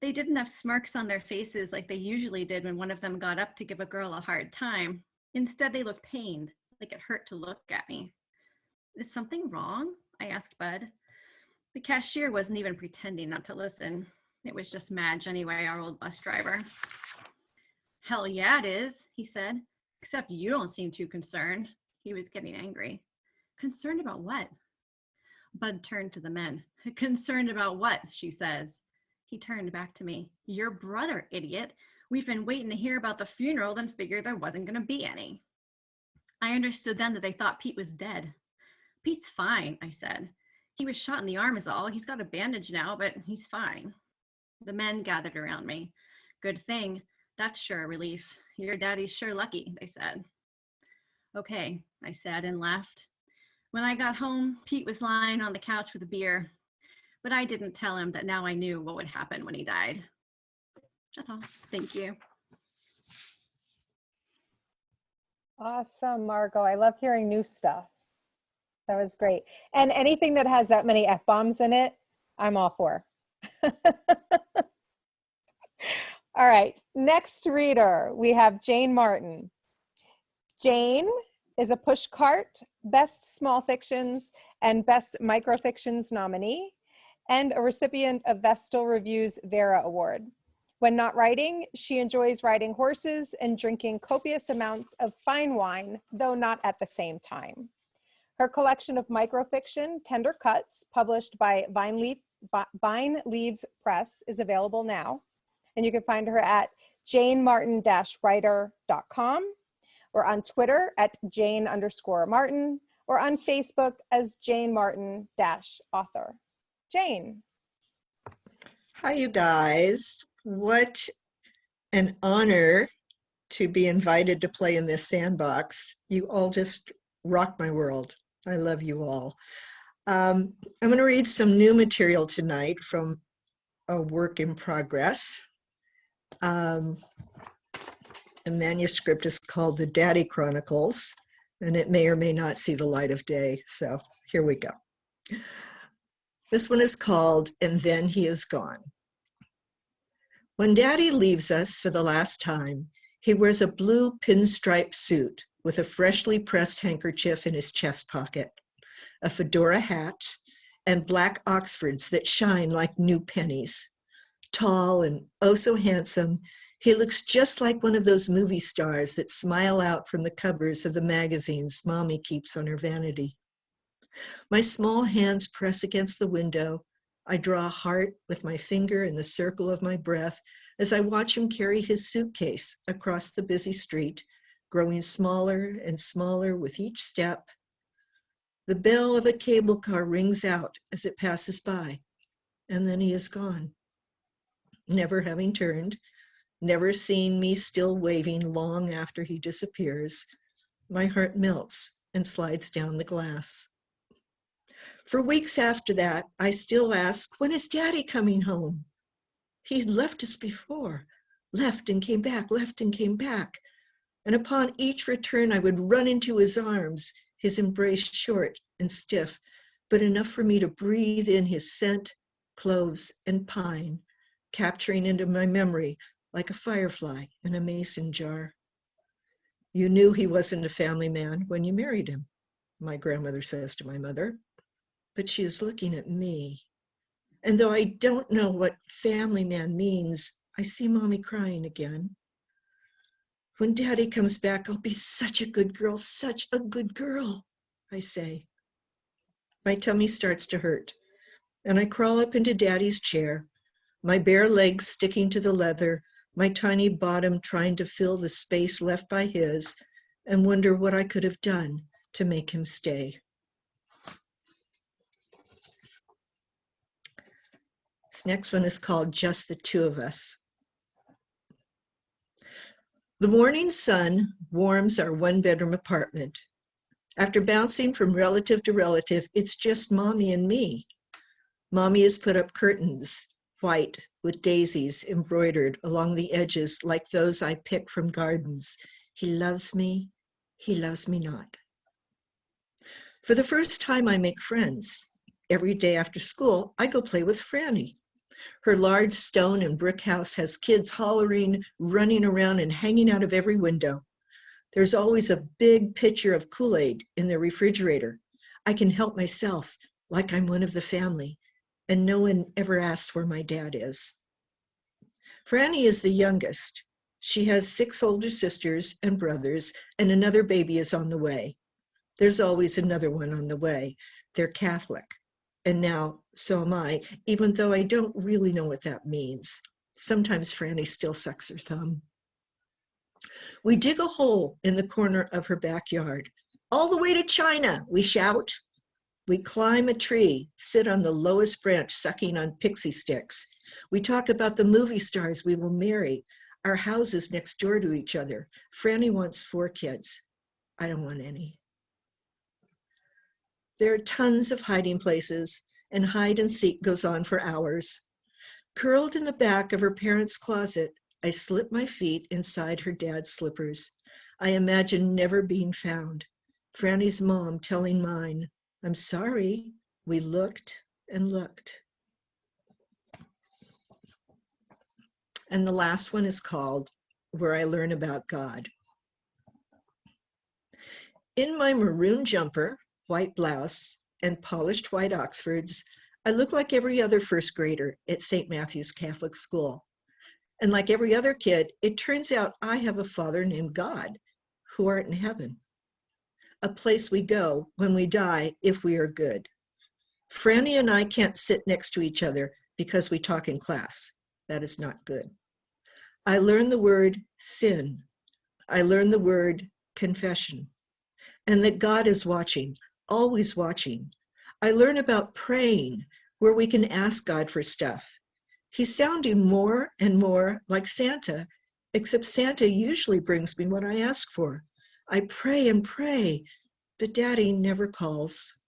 They didn't have smirks on their faces like they usually did when one of them got up to give a girl a hard time. Instead, they looked pained, like it hurt to look at me. "Is something wrong?" I asked Bud. The cashier wasn't even pretending not to listen. It was just Madge anyway, our old bus driver. "Hell yeah, it is," he said. "Except you don't seem too concerned." He was getting angry. "Concerned about what?" Bud turned to the men. "Concerned about what?" she says. He turned back to me. "Your brother, idiot. We've been waiting to hear about the funeral, then figured there wasn't going to be any." I understood then that they thought Pete was dead. "Pete's fine," I said. "He was shot in the arm is all. He's got a bandage now, but he's fine." The men gathered around me. "Good thing. That's sure a relief. Your daddy's sure lucky," they said. "Okay," I said and laughed. When I got home, Pete was lying on the couch with a beer, but I didn't tell him that now I knew what would happen when he died. That's all. Thank you. Awesome, Margo. I love hearing new stuff. That was great. And anything that has that many F-bombs in it, I'm all for. All right, next reader, we have Jayne Martin. Jayne is a Pushcart Best Small Fictions and Best Microfictions nominee and a recipient of Vestal Review's Vera Award. When not writing, she enjoys riding horses and drinking copious amounts of fine wine, though not at the same time. Her collection of microfiction, Tender Cuts, published by Vine Leaves Press, is available now. And you can find her at janemartin-writer.com, or on Twitter at Jane_Martin, or on Facebook as Jayne Martin-author. Jane. Hi, you guys. What an honor to be invited to play in this sandbox. You all just rock my world. I love you all. I'm going to read some new material tonight from a work in progress. The manuscript is called The Daddy Chronicles, and it may or may not see the light of day. So here we go. This one is called And Then He Is Gone. When Daddy leaves us for the last time, he wears a blue pinstripe suit with a freshly pressed handkerchief in his chest pocket, a fedora hat, and black Oxfords that shine like new pennies. Tall and oh so handsome, he looks just like one of those movie stars that smile out from the covers of the magazines Mommy keeps on her vanity. My small hands press against the window. I draw a heart with my finger in the circle of my breath as I watch him carry his suitcase across the busy street, growing smaller and smaller with each step. The bell of a cable car rings out as it passes by, and then he is gone. Never having turned, never seeing me still waving long after he disappears, my heart melts and slides down the glass. For weeks after that, I still ask, when is Daddy coming home? He had left us before, left and came back, left and came back. And upon each return, I would run into his arms, his embrace short and stiff, but enough for me to breathe in his scent, cloves, and pine, capturing into my memory like a firefly in a mason jar. You knew he wasn't a family man when you married him, my grandmother says to my mother, but she is looking at me. And though I don't know what family man means, I see Mommy crying again. When Daddy comes back, I'll be such a good girl, such a good girl, I say. My tummy starts to hurt, and I crawl up into Daddy's chair, my bare legs sticking to the leather, my tiny bottom trying to fill the space left by his, and wonder what I could have done to make him stay. This next one is called Just the Two of Us. The morning sun warms our one-bedroom apartment. After bouncing from relative to relative, it's just Mommy and me. Mommy has put up curtains, white with daisies embroidered along the edges like those I pick from gardens. He loves me not. For the first time, I make friends. Every day after school, I go play with Franny. Her large stone and brick house has kids hollering, running around, and hanging out of every window. There's always a big pitcher of Kool-Aid in the refrigerator. I can help myself like I'm one of the family, and no one ever asks where my dad is. Franny is the youngest. She has 6 older sisters and brothers, and another baby is on the way. There's always another one on the way. They're Catholic. And now, so am I, even though I don't really know what that means. Sometimes Franny still sucks her thumb. We dig a hole in the corner of her backyard. All the way to China, we shout. We climb a tree, sit on the lowest branch sucking on pixie sticks. We talk about the movie stars we will marry, our houses next door to each other. Franny wants 4 kids. I don't want any. There are tons of hiding places, and hide and seek goes on for hours. Curled in the back of her parents' closet, I slip my feet inside her dad's slippers. I imagine never being found. Franny's mom telling mine, I'm sorry, we looked and looked. And the last one is called Where I Learn About God. In my maroon jumper, white blouse, and polished white Oxfords, I look like every other first grader at St. Matthew's Catholic School. And like every other kid, it turns out I have a father named God who art in heaven, a place we go when we die if we are good. Franny and I can't sit next to each other because we talk in class. That is not good. I learned the word sin. I learned the word confession, and that God is watching, always watching. I learn about praying, where we can ask God for stuff. He's sounding more and more like Santa, except Santa usually brings me what I ask for. I pray and pray, but Daddy never calls.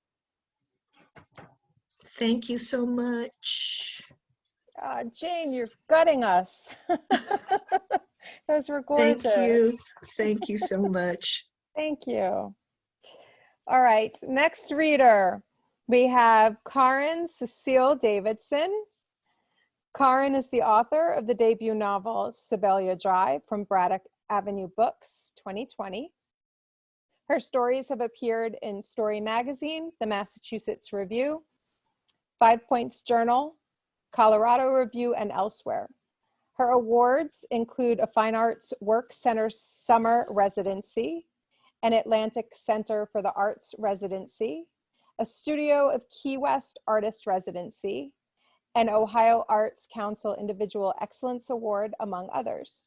Thank you so much. Jayne, you're gutting us. Those were gorgeous. Thank you. Thank you so much. Thank you. All right, next reader. We have Karin Cecile Davidson. Karin is the author of the debut novel Sibelia Drive from Braddock Avenue Books, 2020. Her stories have appeared in Story Magazine, the Massachusetts Review, 5 Points Journal, Colorado Review, and elsewhere. Her awards include a Fine Arts Work Center Summer Residency, an Atlantic Center for the Arts Residency, a Studio of Key West Artist Residency, an Ohio Arts Council Individual Excellence Award, among others.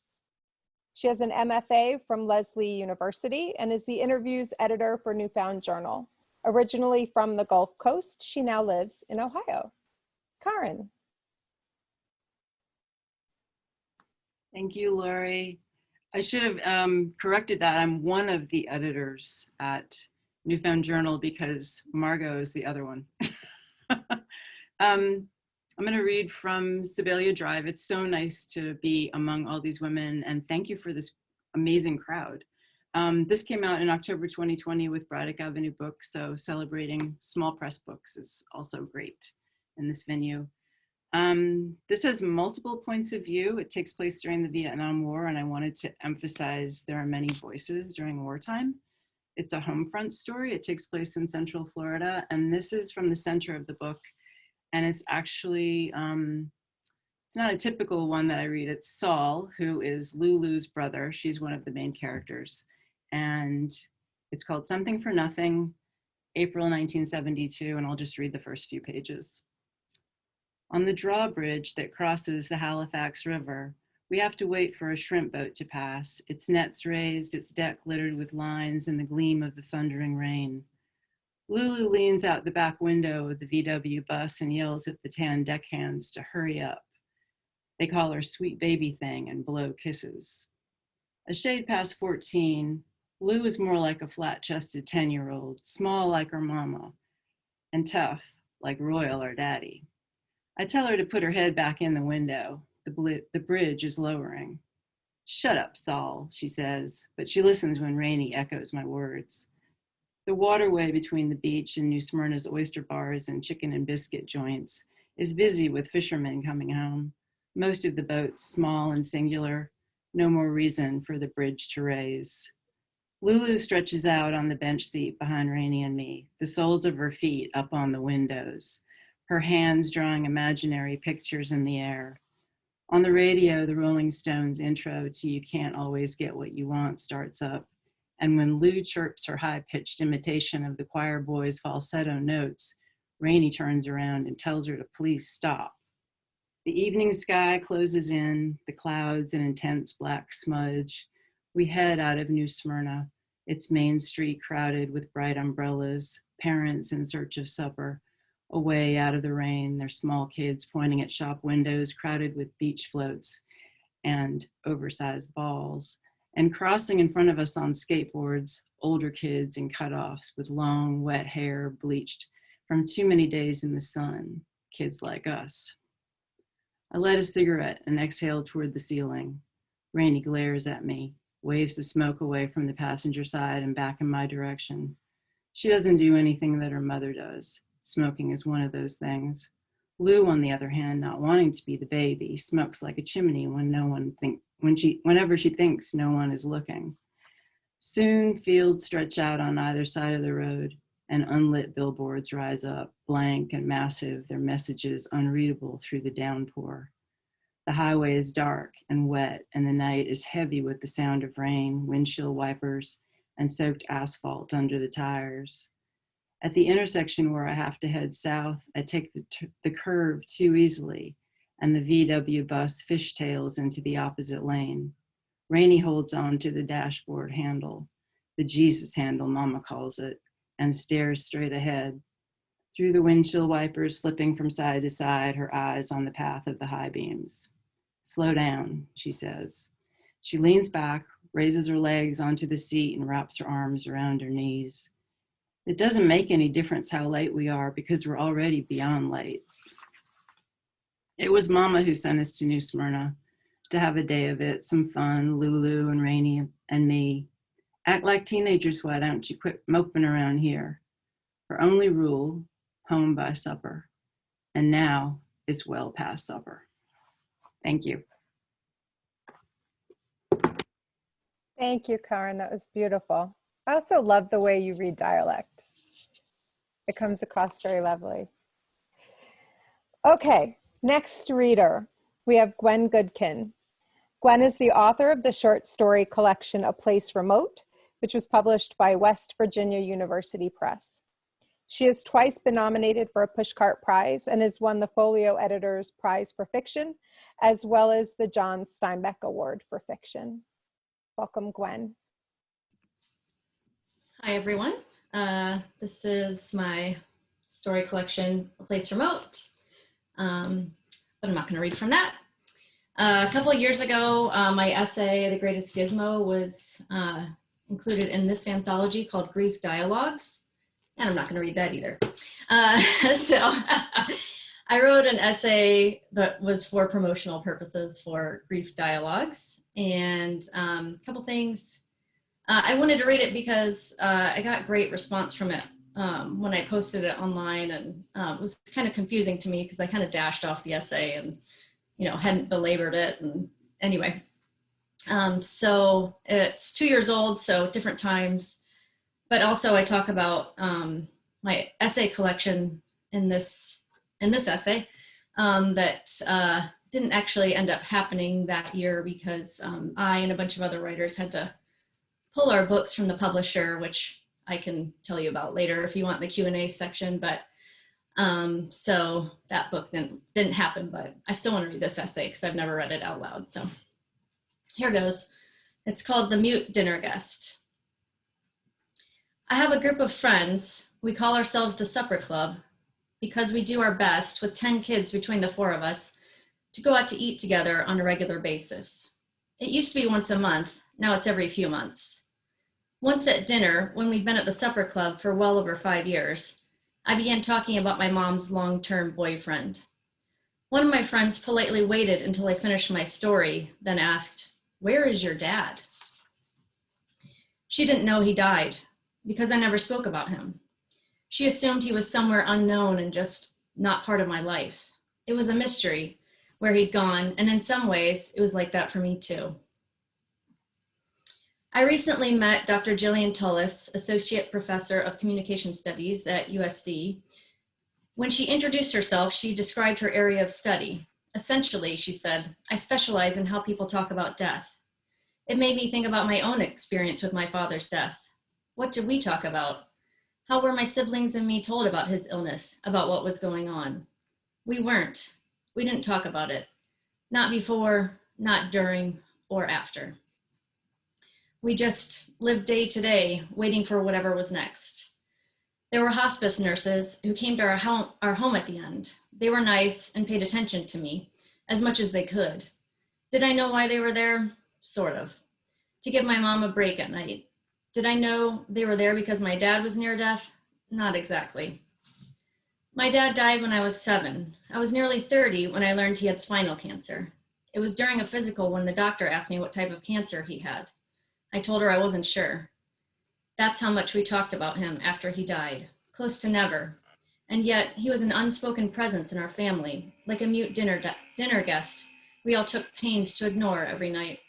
She has an MFA from Lesley University and is the interviews editor for Newfound Journal. Originally from the Gulf Coast, she now lives in Ohio. Karin. Thank you, Lori. I should have corrected that. I'm one of the editors at Newfound Journal because Margo is the other one. I'm going to read from Sibelia Drive. It's so nice to be among all these women, and thank you for this amazing crowd. This came out in October 2020 with Braddock Avenue Books, so celebrating small press books is also great in this venue. This has multiple points of view. It takes place during the Vietnam War, and I wanted to emphasize there are many voices during wartime. It's a home front story. It takes place in Central Florida, and this is from the center of the book. And it's actually, it's not a typical one that I read. It's Saul, who is Lulu's brother. She's one of the main characters. And it's called Something for Nothing, April 1972, and I'll just read the first few pages. On the drawbridge that crosses the Halifax River, we have to wait for a shrimp boat to pass, its nets raised, its deck littered with lines and the gleam of the thundering rain. Lulu leans out the back window of the VW bus and yells at the tan deckhands to hurry up. They call her sweet baby thing and blow kisses. A shade past 14, Lou is more like a flat-chested 10-year-old, small like her mama, and tough like Royal, our daddy. I tell her to put her head back in the window. The bridge is lowering. Shut up, Saul, she says, but she listens when Rainey echoes my words. The waterway between the beach and New Smyrna's oyster bars and chicken and biscuit joints is busy with fishermen coming home. Most of the boats small and singular, no more reason for the bridge to raise. Lulu stretches out on the bench seat behind Rainey and me, the soles of her feet up on the windows, her hands drawing imaginary pictures in the air. On the radio, the Rolling Stones intro to You Can't Always Get What You Want starts up. And when Lou chirps her high-pitched imitation of the choir boy's falsetto notes, Rainey turns around and tells her to please stop. The evening sky closes in, the clouds an intense black smudge. We head out of New Smyrna, its main street crowded with bright umbrellas, parents in search of supper, away out of the rain, their small kids pointing at shop windows crowded with beach floats and oversized balls. And crossing in front of us on skateboards, older kids in cutoffs with long, wet hair bleached from too many days in the sun, kids like us. I light a cigarette and exhale toward the ceiling. Rainey glares at me, waves the smoke away from the passenger side and back in my direction. She doesn't do anything that her mother does. Smoking is one of those things. Lou, on the other hand, not wanting to be the baby, smokes like a chimney whenever she thinks no one is looking. Soon, fields stretch out on either side of the road, and unlit billboards rise up, blank and massive, their messages unreadable through the downpour. The highway is dark and wet, and the night is heavy with the sound of rain, windshield wipers, and soaked asphalt under the tires. At the intersection where I have to head south, I take the curve too easily, and the VW bus fishtails into the opposite lane. Rainey holds on to the dashboard handle, the Jesus handle, Mama calls it, and stares straight ahead. Through the windshield wipers flipping from side to side, her eyes on the path of the high beams. Slow down, she says. She leans back, raises her legs onto the seat, and wraps her arms around her knees. It doesn't make any difference how late we are because we're already beyond late. It was Mama who sent us to New Smyrna to have a day of it, some fun, Lulu and Rainey and me. Act like teenagers, why don't you quit moping around here? Her only rule, home by supper. And now it's well past supper. Thank you. Thank you, Karin. That was beautiful. I also love the way you read dialect. It comes across very lovely. Okay, next reader, we have Gwen Goodkin. Gwen is the author of the short story collection A Place Remote, which was published by West Virginia University Press. She has twice been nominated for a Pushcart Prize and has won the Folio Editor's Prize for Fiction, as well as the John Steinbeck Award for Fiction. Welcome, Gwen. Hi, everyone. This is my story collection, A Place Remote, but I'm not going to read from that. A couple of years ago, my essay, The Greatest Gizmo, was included in this anthology called Grief Dialogues, and I'm not going to read that either. So I wrote an essay that was for promotional purposes for Grief Dialogues, and a couple things. I wanted to read it because I got great response from it when I posted it online, and it was kind of confusing to me because I kind of dashed off the essay and hadn't belabored it. And anyway, so it's 2 years old, so different times. But also I talk about my essay collection in this essay that didn't actually end up happening that year because I and a bunch of other writers had to pull our books from the publisher, which I can tell you about later if you want in the Q&A section. But so that book didn't happen, but I still want to read this essay because I've never read it out loud. So here goes. It's called The Mute Dinner Guest. I have a group of friends. We call ourselves the Supper Club because we do our best with 10 kids between the four of us to go out to eat together on a regular basis. It used to be once a month. Now it's every few months. Once at dinner, when we'd been at the Supper Club for well over 5 years, I began talking about my mom's long-term boyfriend. One of my friends politely waited until I finished my story, then asked, "Where is your dad?" She didn't know he died because I never spoke about him. She assumed he was somewhere unknown and just not part of my life. It was a mystery where he'd gone, and in some ways, it was like that for me too. I recently met Dr. Jillian Tullis, Associate Professor of Communication Studies at USD. When she introduced herself, she described her area of study. Essentially, she said, I specialize in how people talk about death. It made me think about my own experience with my father's death. What did we talk about? How were my siblings and me told about his illness, about what was going on? We weren't. We didn't talk about it. Not before, not during, or after. We just lived day to day, waiting for whatever was next. There were hospice nurses who came to our home at the end. They were nice and paid attention to me as much as they could. Did I know why they were there? Sort of. To give my mom a break at night. Did I know they were there because my dad was near death? Not exactly. My dad died when I was 7. I was nearly 30 when I learned he had spinal cancer. It was during a physical when the doctor asked me what type of cancer he had. I told her I wasn't sure. That's how much we talked about him after he died. Close to never. And yet he was an unspoken presence in our family, like a mute dinner guest we all took pains to ignore every night.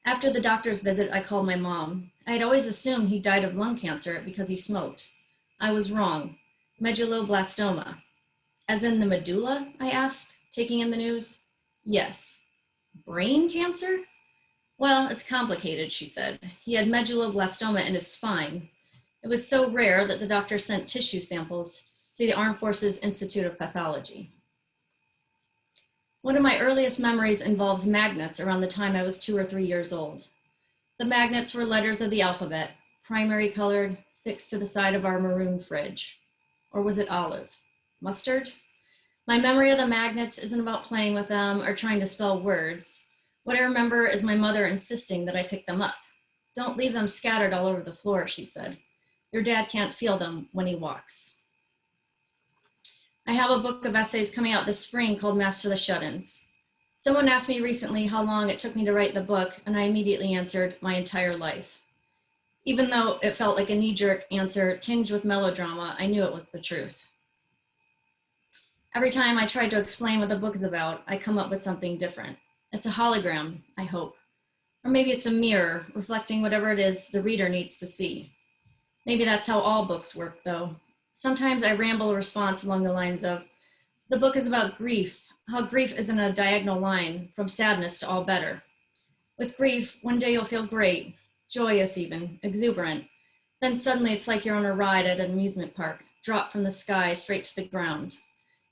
After the doctor's visit, I called my mom. I had always assumed he died of lung cancer because he smoked. I was wrong. Medulloblastoma. As in the medulla, I asked, taking in the news. Yes. Brain cancer? Well, it's complicated, she said. He had medulloblastoma in his spine. It was so rare that the doctor sent tissue samples to the Armed Forces Institute of Pathology. One of my earliest memories involves magnets around the time I was 2 or 3 years old. The magnets were letters of the alphabet, primary colored, fixed to the side of our maroon fridge. Or was it olive? Mustard? My memory of the magnets isn't about playing with them or trying to spell words. What I remember is my mother insisting that I pick them up. Don't leave them scattered all over the floor, she said. Your dad can't feel them when he walks. I have a book of essays coming out this spring called Master the Shut-ins. Someone asked me recently how long it took me to write the book, and I immediately answered, my entire life. Even though it felt like a knee-jerk answer tinged with melodrama, I knew it was the truth. Every time I tried to explain what the book is about, I come up with something different. It's a hologram, I hope. Or maybe it's a mirror reflecting whatever it is the reader needs to see. Maybe that's how all books work, though. Sometimes I ramble a response along the lines of, the book is about grief, how grief isn't a diagonal line from sadness to all better. With grief, one day you'll feel great, joyous even, exuberant. Then suddenly it's like you're on a ride at an amusement park, dropped from the sky straight to the ground.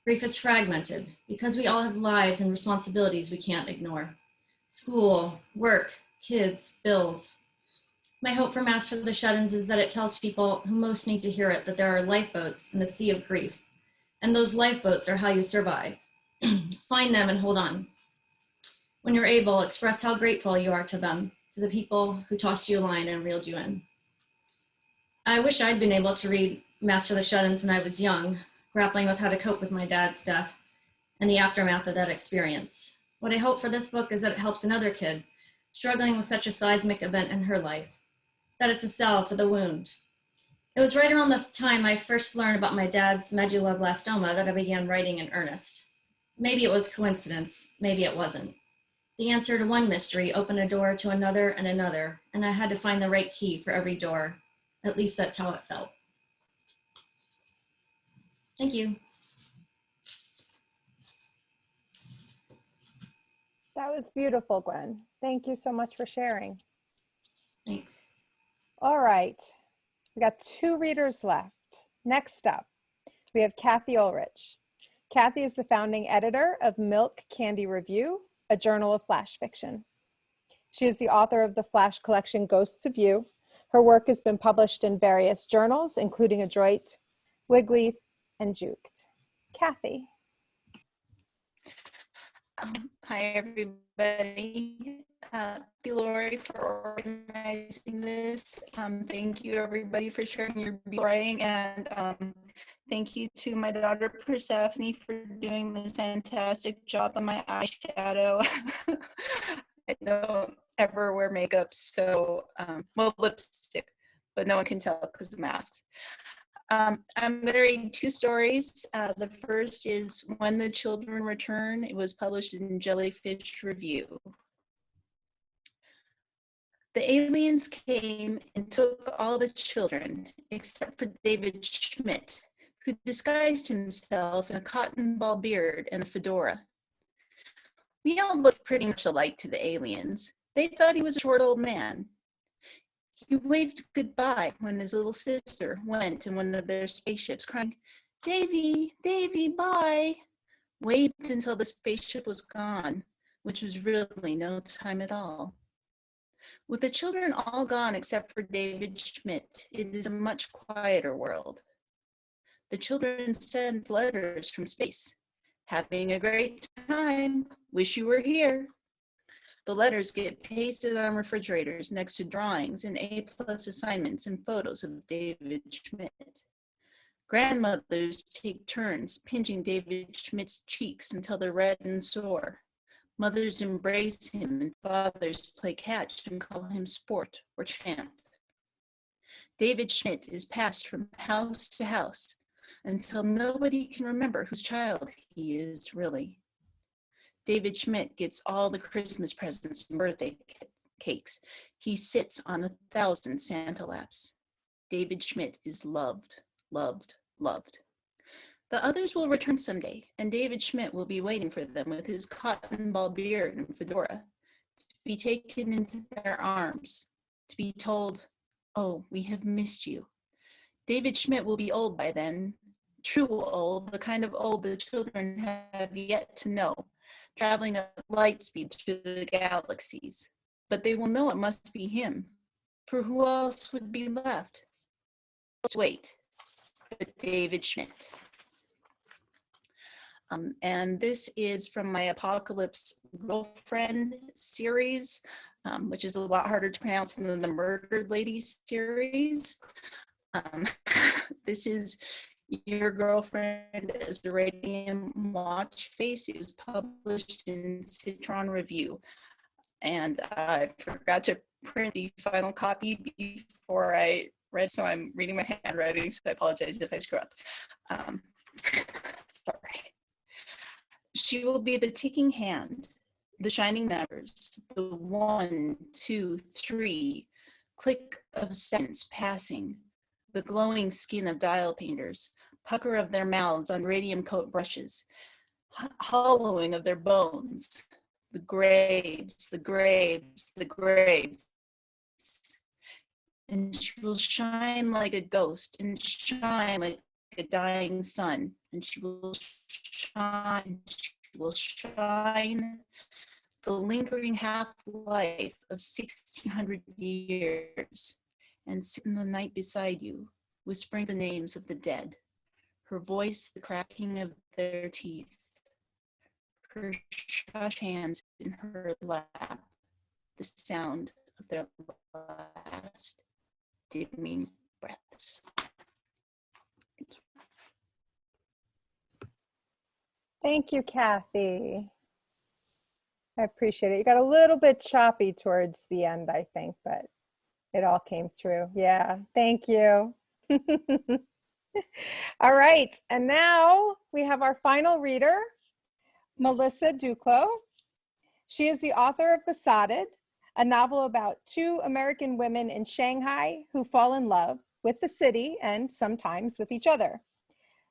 Grief is fragmented because we all have lives and responsibilities we can't ignore. School, work, kids, bills. My hope for Master the Shut-ins is that it tells people who most need to hear it that there are lifeboats in the sea of grief, and those lifeboats are how you survive. Find them and hold on. When you're able, express how grateful you are to them, to the people who tossed you a line and reeled you in. I wish I'd been able to read Master the Shut-ins when I was young, grappling with how to cope with my dad's death and the aftermath of that experience. What I hope for this book is that it helps another kid struggling with such a seismic event in her life, that it's a salve for the wound. It was right around the time I first learned about my dad's medulloblastoma that I began writing in earnest. Maybe it was coincidence, maybe it wasn't. The answer to one mystery opened a door to another, and I had to find the right key for every door. At least that's how it felt. Thank you. That was beautiful, Gwen. Thank you so much for sharing. Thanks. All right, we got 2 readers left. Next up, we have Cathy Ulrich. Cathy is the founding editor of Milk Candy Review, a journal of flash fiction. She is the author of the flash collection Ghosts of You. Her work has been published in various journals, including Adroit, Wiggly, and Juked. Cathy. Hi, everybody. Thank you, Lori, for organizing this. Thank you, everybody, for sharing your writing, and thank you to my daughter, Persephone, for doing this fantastic job on my eyeshadow. I don't ever wear makeup, so, well, lipstick, but no one can tell because of masks. I'm going to read 2 stories. The first is When the Children Return. It was published in Jellyfish Review. The aliens came and took all the children, except for David Schmidt, who disguised himself in a cotton ball beard and a fedora. We all looked pretty much alike to the aliens. They thought he was a short old man. He waved goodbye when his little sister went in one of their spaceships, crying, "Davy, Davy, bye." Waved until the spaceship was gone, which was really no time at all. With the children all gone except for David Schmidt, it is a much quieter world. The children send letters from space. "Having a great time. Wish you were here." The letters get pasted on refrigerators next to drawings and A+ assignments and photos of David Schmidt. Grandmothers take turns pinching David Schmidt's cheeks until they're red and sore. Mothers embrace him and fathers play catch and call him sport or champ. David Schmidt is passed from house to house until nobody can remember whose child he is really. David Schmidt gets all the Christmas presents and birthday cakes. He sits on 1,000 Santa laps. David Schmidt is loved, loved, loved. The others will return someday, and David Schmidt will be waiting for them with his cotton ball beard and fedora, to be taken into their arms, to be told, "Oh, we have missed you." David Schmidt will be old by then, true old, the kind of old the children have yet to know, traveling at light speed through the galaxies. But they will know it must be him, for who else would be left? Wait, but David Schmidt. And this is from my Apocalypse Girlfriend series, which is a lot harder to pronounce than the Murdered Lady series. This is Your Girlfriend as a Radium Watch Face. It was published in Citron Review. And I forgot to print the final copy before I read, so I'm reading my handwriting, so I apologize if I screw up. Sorry. She will be the ticking hand, the shining numbers, the 1, 2, 3, click of seconds passing, the glowing skin of dial painters, pucker of their mouths on radium coat brushes, hollowing of their bones, the graves, the graves, the graves. And she will shine like a ghost and shine like a dying sun, and she will shine the lingering half-life of 1,600 years, and sit in the night beside you, whispering the names of the dead, her voice the cracking of their teeth, her shush hands in her lap, the sound of their last dimming breaths. Thank you. Thank you, Cathy. I appreciate it. You got a little bit choppy towards the end, I think, but it all came through. Yeah, thank you. All right, and now we have our final reader, Melissa Duclos. She is the author of Besotted, a novel about 2 American women in Shanghai who fall in love with the city and sometimes with each other.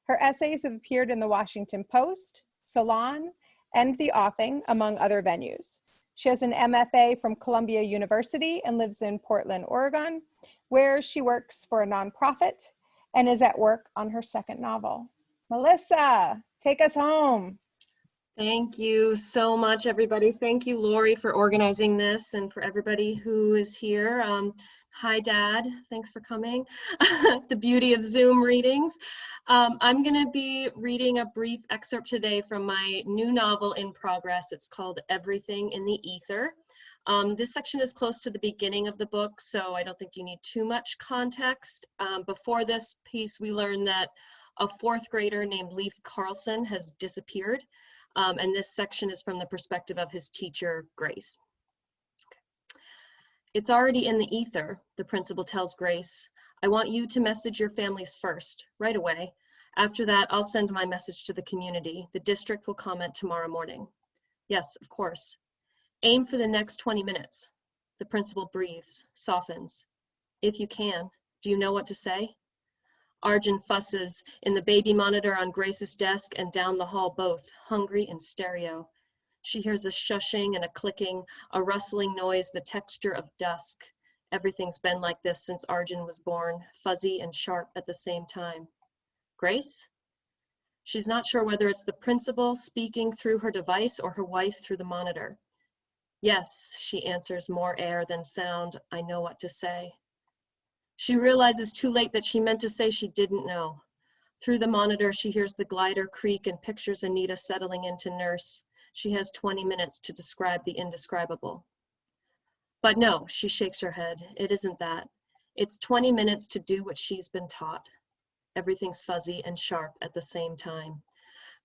Her essays have appeared in the Washington Post, Salon, and The Offing, among other venues. She has an MFA from Columbia University and lives in Portland, Oregon, where she works for a nonprofit and is at work on her 2nd novel. Melissa, take us home. Thank you so much, everybody. Thank you, Lori, for organizing this, and for everybody who is here. Hi, Dad. Thanks for coming. The beauty of Zoom readings. I'm going to be reading a brief excerpt today from my new novel in progress. It's called Everything in the Ether. This section is close to the beginning of the book, so I don't think you need too much context. Before this piece, we learned that a 4th grader named Leif Carlson has disappeared. And this section is from the perspective of his teacher, Grace. Okay. It's already in the ether, the principal tells Grace. I want you to message your families first, right away. After that, I'll send my message to the community. The district will comment tomorrow morning. Yes, of course. Aim for the next 20 minutes. The principal breathes, softens. If you can, do you know what to say? Arjun fusses in the baby monitor on Grace's desk and down the hall both, hungry and stereo. She hears a shushing and a clicking, a rustling noise, the texture of dusk. Everything's been like this since Arjun was born, fuzzy and sharp at the same time. Grace? She's not sure whether it's the principal speaking through her device or her wife through the monitor. Yes, she answers, more air than sound. I know what to say. She realizes too late that she meant to say she didn't know. Through the monitor, she hears the glider creak and pictures Anita settling into nurse. She has 20 minutes to describe the indescribable. But no, she shakes her head. It isn't that. It's 20 minutes to do what she's been taught. Everything's fuzzy and sharp at the same time.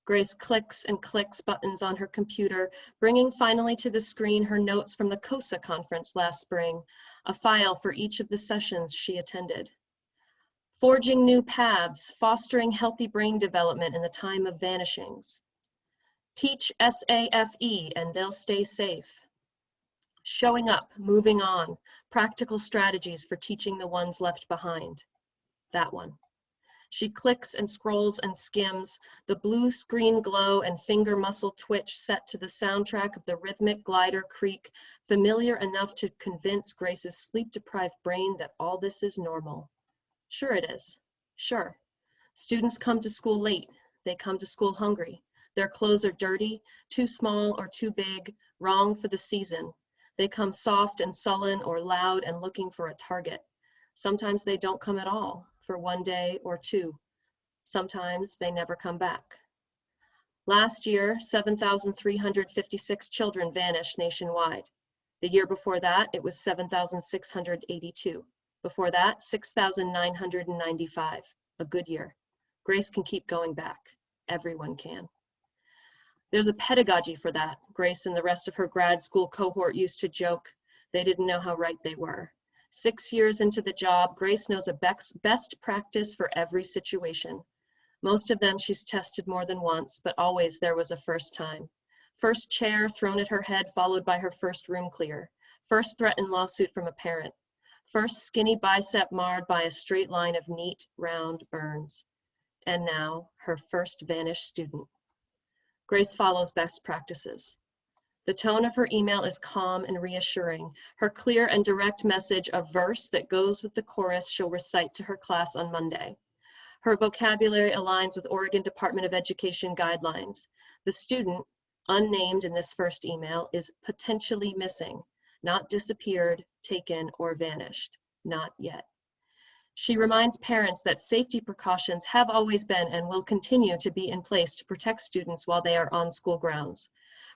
Grace clicks and clicks buttons on her computer, bringing finally to the screen her notes from the COSA conference last spring, a file for each of the sessions she attended. Forging new paths, fostering healthy brain development in the time of vanishings. Teach SAFE and they'll stay safe. Showing up, moving on, practical strategies for teaching the ones left behind. That one. She clicks and scrolls and skims, the blue screen glow and finger muscle twitch set to the soundtrack of the rhythmic glider creak, familiar enough to convince Grace's sleep-deprived brain that all this is normal. Sure it is. Sure. Students come to school late. They come to school hungry. Their clothes are dirty, too small or too big, wrong for the season. They come soft and sullen or loud and looking for a target. Sometimes they don't come at all, for one day or two. Sometimes they never come back. Last year, 7,356 children vanished nationwide. The year before that, it was 7,682. Before that, 6,995. A good year. Grace can keep going back. Everyone can. There's a pedagogy for that. Grace and the rest of her grad school cohort used to joke. They didn't know how right they were. 6 years into the job, Grace knows a best practice for every situation. Most of them she's tested more than once, but always there was a first time. First chair thrown at her head, followed by her first room clear. First threatened lawsuit from a parent. First skinny bicep marred by a straight line of neat, round burns. And now, her first vanished student. Grace follows best practices. The tone of her email is calm and reassuring. Her clear and direct message, a verse that goes with the chorus she'll recite to her class on Monday. Her vocabulary aligns with Oregon Department of Education guidelines. The student, unnamed in this first email, is potentially missing, not disappeared, taken, or vanished. Not yet. She reminds parents that safety precautions have always been and will continue to be in place to protect students while they are on school grounds.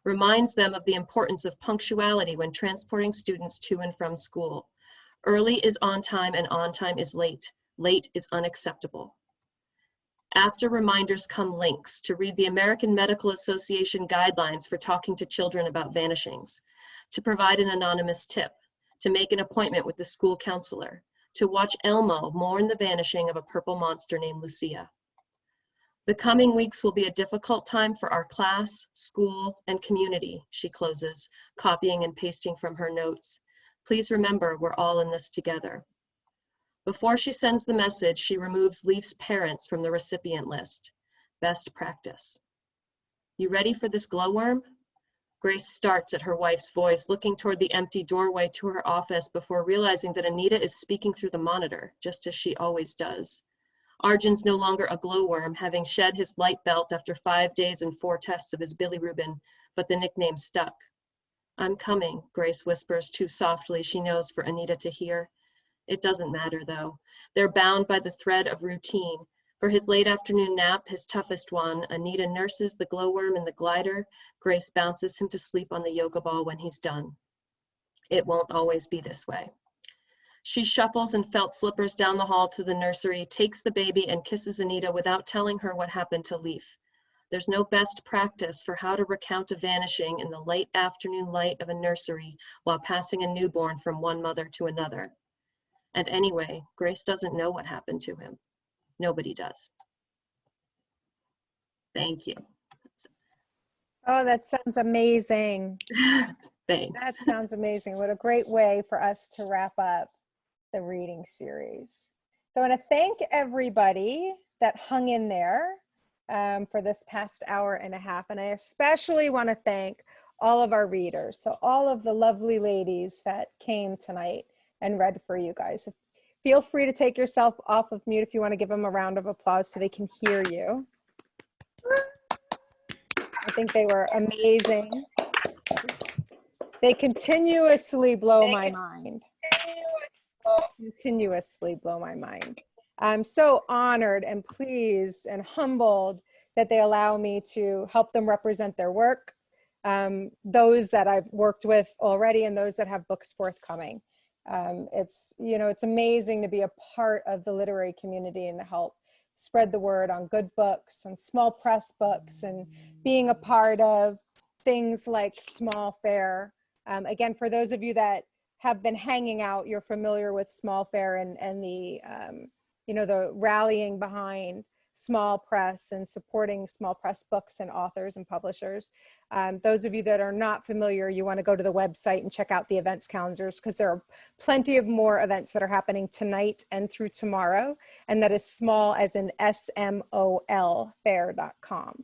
Reminds them of the importance of punctuality when transporting students to and from school. Early is on time and on time is late. Late is unacceptable. After reminders come links to read the American Medical Association guidelines for talking to children about vanishings, to provide an anonymous tip, to make an appointment with the school counselor, to watch Elmo mourn the vanishing of a purple monster named Lucia. The coming weeks will be a difficult time for our class, school, and community, she closes, copying and pasting from her notes. Please remember, we're all in this together. Before she sends the message, she removes Leaf's parents from the recipient list. Best practice. You ready for this glowworm? Grace starts at her wife's voice, looking toward the empty doorway to her office before realizing that Anita is speaking through the monitor, just as she always does. Arjun's no longer a glowworm, having shed his light belt after 5 days and 4 tests of his bilirubin, but the nickname stuck. I'm coming, Grace whispers too softly, she knows, for Anita to hear. It doesn't matter, though. They're bound by the thread of routine. For his late afternoon nap, his toughest one, Anita nurses the glowworm in the glider. Grace bounces him to sleep on the yoga ball when he's done. It won't always be this way. She shuffles in felt slippers down the hall to the nursery, takes the baby, and kisses Anita without telling her what happened to Leaf. There's no best practice for how to recount a vanishing in the late afternoon light of a nursery while passing a newborn from one mother to another. And anyway, Grace doesn't know what happened to him. Nobody does. Thank you. Oh, that sounds amazing. Thanks. That sounds amazing. What a great way for us to wrap up the reading series. So I want to thank everybody that hung in there for this past hour and a half. And I especially want to thank all of our readers. So all of the lovely ladies that came tonight and read for you guys. Feel free to take yourself off of mute if you want to give them a round of applause so they can hear you. I think they were amazing. They continuously blow my mind. Continuously blow my mind. I'm so honored and pleased and humbled that they allow me to help them represent their work, those that I've worked with already and those that have books forthcoming. It's, you know, it's amazing to be a part of the literary community and to help spread the word on good books and small press books and being a part of things like SMOLfair. Again, for those of you that have been hanging out, you're familiar with SMOLfair and the, you know, the rallying behind small press and supporting small press books and authors and publishers. Those of you that are not familiar, you want to go to the website and check out the events calendars, because there are plenty of more events that are happening tonight and through tomorrow. And that is SMOL as in SMOLfair.com.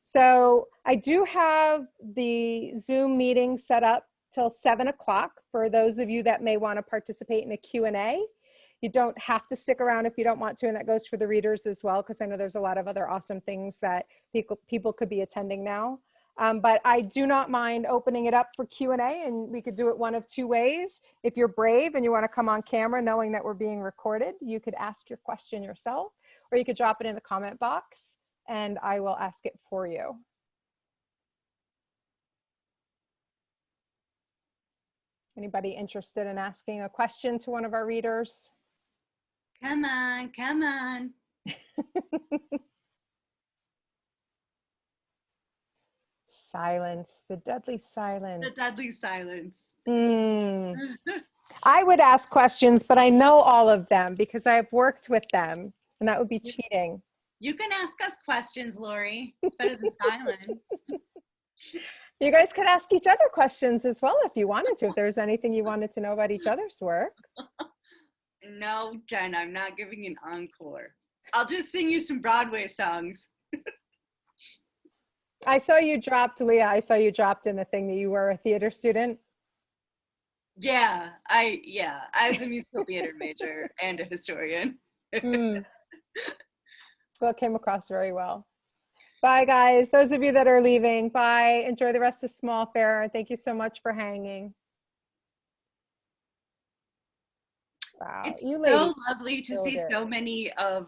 So I do have the Zoom meeting set up till 7 o'clock for those of you that may want to participate in a Q&A. You don't have to stick around if you don't want to, and that goes for the readers as well, because I know there's a lot of other awesome things that people could be attending now. But I do not mind opening it up for Q&A, and we could do it one of two ways. If you're brave and you want to come on camera knowing that we're being recorded, you could ask your question yourself, or you could drop it in the comment box and I will ask it for you. Anybody interested in asking a question to one of our readers? Come on, come on. Silence, the deadly silence. The deadly silence. I would ask questions, but I know all of them because I've worked with them, and that would be cheating. You can ask us questions, Lori. It's better than silence. You guys could ask each other questions as well if you wanted to, if there's anything you wanted to know about each other's work. No, Jen, I'm not giving an encore. I'll just sing you some Broadway songs. I saw you dropped, Leah, I saw you dropped in the thing that you were a theater student. Yeah, I was a musical theater major and a historian. Well, it came across very well. Bye, guys. Those of you that are leaving, bye. Enjoy the rest of SMOLfair. Thank you so much for hanging. Wow, It's you so ladies lovely to killed see it. so many of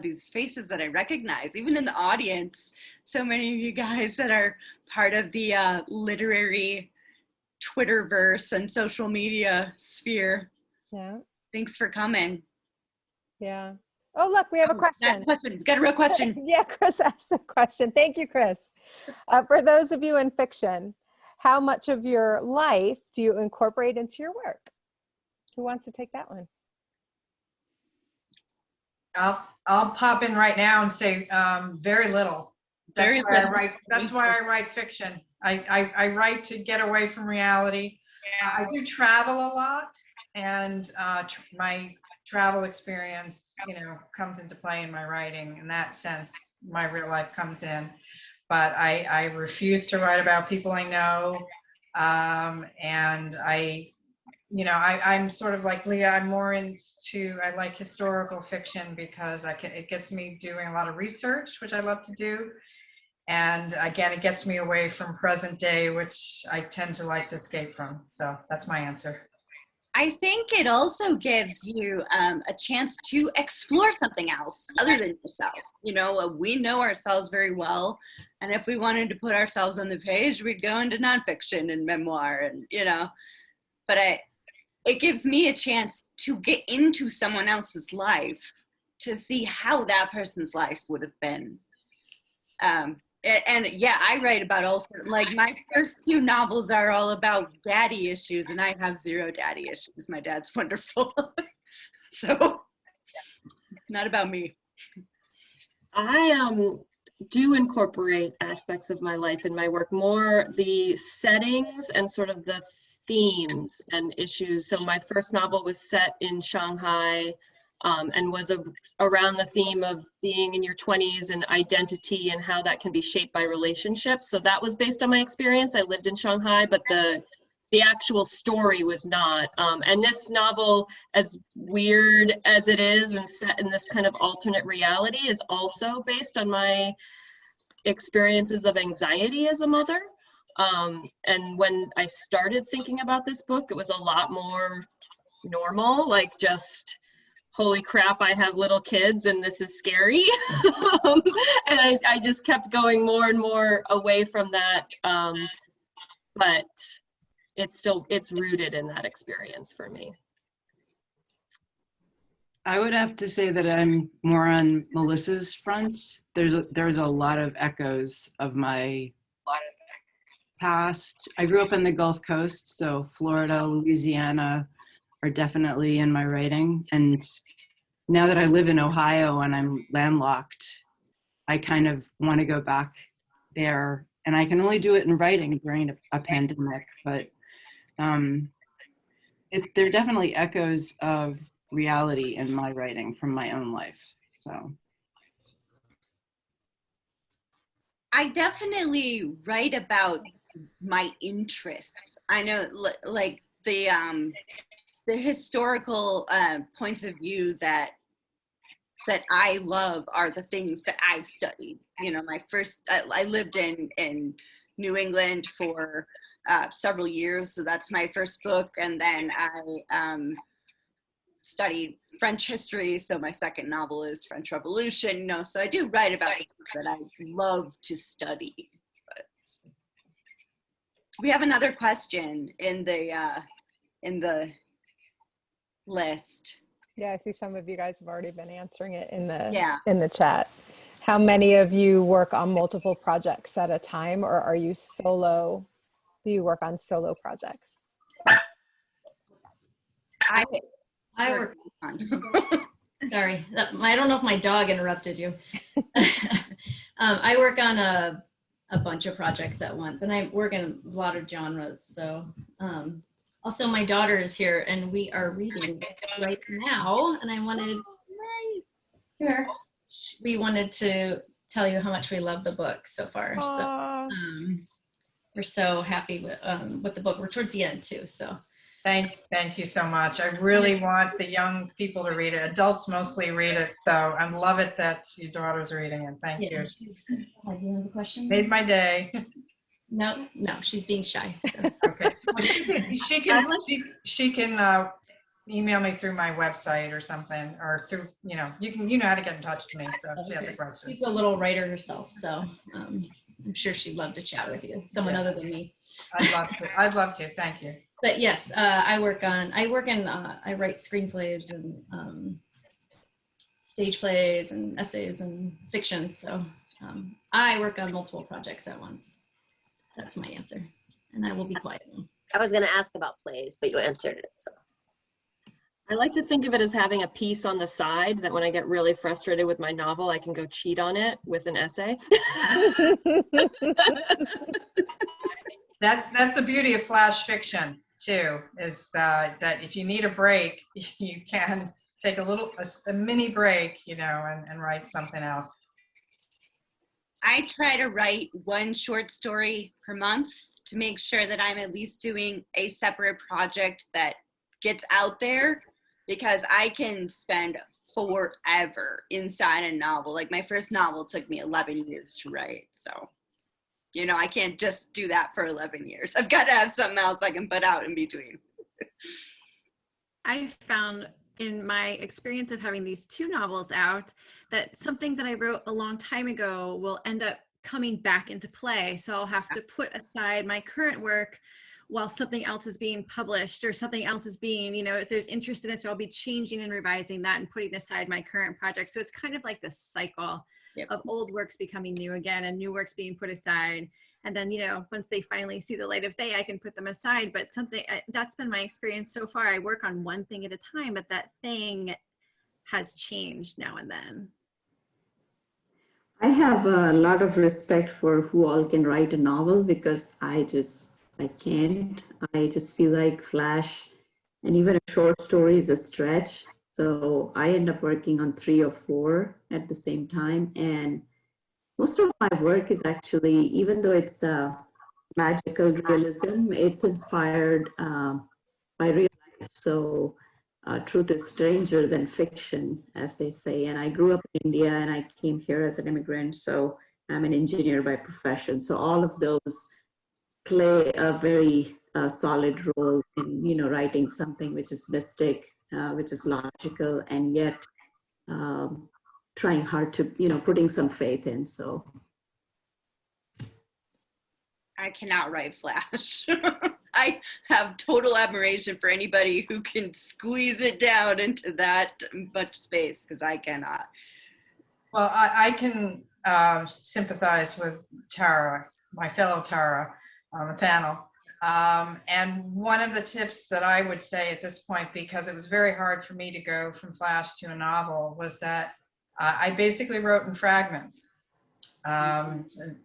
these faces that I recognize, even in the audience. So many of you guys that are part of the literary Twitterverse and social media sphere. Yeah. Thanks for coming. Yeah. Oh, look, we have a question. Got a real question. Yeah, Chris asked a question. Thank you, Chris. For those of you in fiction, how much of your life do you incorporate into your work? Who wants to take that one? I'll pop in right now and say very little. That's why I write fiction. I write to get away from reality. I do travel a lot, and my travel experience, comes into play in my writing. In that sense, my real life comes in. But I refuse to write about people I know, and I'm sort of like Leah. I'm more into, I like historical fiction because it gets me doing a lot of research, which I love to do. And again, it gets me away from present day, which I tend to like to escape from. So that's my answer. I think it also gives you a chance to explore something else other than yourself. We know ourselves very well. And if we wanted to put ourselves on the page, we'd go into nonfiction and memoir and, but it gives me a chance to get into someone else's life to see how that person's life would have been. And yeah, I write about also, like, my first two novels are all about daddy issues, and I have zero daddy issues. My dad's wonderful. So, not about me. I do incorporate aspects of my life in my work, more the settings and sort of the themes and issues. So my first novel was set in Shanghai, and was around the theme of being in your 20s and identity and how that can be shaped by relationships. So that was based on my experience. I lived in Shanghai, but the actual story was not. And this novel, as weird as it is and set in this kind of alternate reality, is also based on my experiences of anxiety as a mother. And when I started thinking about this book, it was a lot more normal, like just, holy crap, I have little kids and this is scary. And I just kept going more and more away from that. But it's rooted in that experience for me. I would have to say that I'm more on Melissa's front. There's a lot of echoes of my past. I grew up in the Gulf Coast, so Florida, Louisiana are definitely in my writing. And now that I live in Ohio and I'm landlocked, I kind of want to go back there, and I can only do it in writing during a pandemic, but there are definitely echoes of reality in my writing from my own life. So I definitely write about my interests. I know, like the historical points of view that I love are the things that I've studied. You know, I lived in New England for several years, so that's my first book, and then I studied French history, so my second novel is French Revolution. You know, so I do write about the stuff that I love to study. But we have another question in the list. Yeah, I see some of you guys have already been answering it in the chat. How many of you work on multiple projects at a time, or are you solo? Do you work on solo projects? I work on. Sorry, I don't know if my dog interrupted you. I work on a bunch of projects at once, and I work in a lot of genres. So also my daughter is here, and we are reading this right now, and I wanted we wanted to tell you how much we love the book so far. So we're so happy with the book. We're towards the end too, so. Thank you so much. I really want the young people to read it. Adults mostly read it, so I love it that your daughter's reading it. Thank you. Do you have a question? Made my day. No, she's being shy. So. Okay. Well, she can email me through my website or something, or through, you know how to get in touch with me. So if she has a question. She's a little writer herself, so I'm sure she'd love to chat with you. Someone other than me. I'd love to. Thank you. But yes, I write screenplays and stage plays and essays and fiction. So I work on multiple projects at once. That's my answer. And I will be quiet now. I was going to ask about plays, but you answered it. So I like to think of it as having a piece on the side that when I get really frustrated with my novel, I can go cheat on it with an essay. That's the beauty of flash fiction too, is that if you need a break, you can take a mini break, and write something else. I try to write one short story per month to make sure that I'm at least doing a separate project that gets out there, because I can spend forever inside a novel. Like my first novel took me 11 years to write. So, I can't just do that for 11 years. I've got to have something else I can put out in between. I found in my experience of having these two novels out that something that I wrote a long time ago will end up coming back into play. So I'll have to put aside my current work while something else is being published, or something else is being, if there's interest in it, so I'll be changing and revising that and putting aside my current project. So it's kind of like this cycle of old works becoming new again and new works being put aside. And then, once they finally see the light of day, I can put them aside. But that's been my experience so far. I work on one thing at a time, but that thing has changed now and then. I have a lot of respect for who all can write a novel, because I can't. I just feel like flash and even a short story is a stretch. So I end up working on 3 or 4 at the same time. And most of my work is actually, even though it's magical realism, it's inspired by real life. So truth is stranger than fiction, as they say. And I grew up in India and I came here as an immigrant. So I'm an engineer by profession. So all of those play a very solid role in, writing something which is mystic, which is logical, and yet trying hard to, putting some faith in. So I cannot write flash. I have total admiration for anybody who can squeeze it down into that much space, because I cannot. Well, I can sympathize with Tara, my fellow Tara on the panel. And one of the tips that I would say at this point, because it was very hard for me to go from flash to a novel, was that I basically wrote in fragments.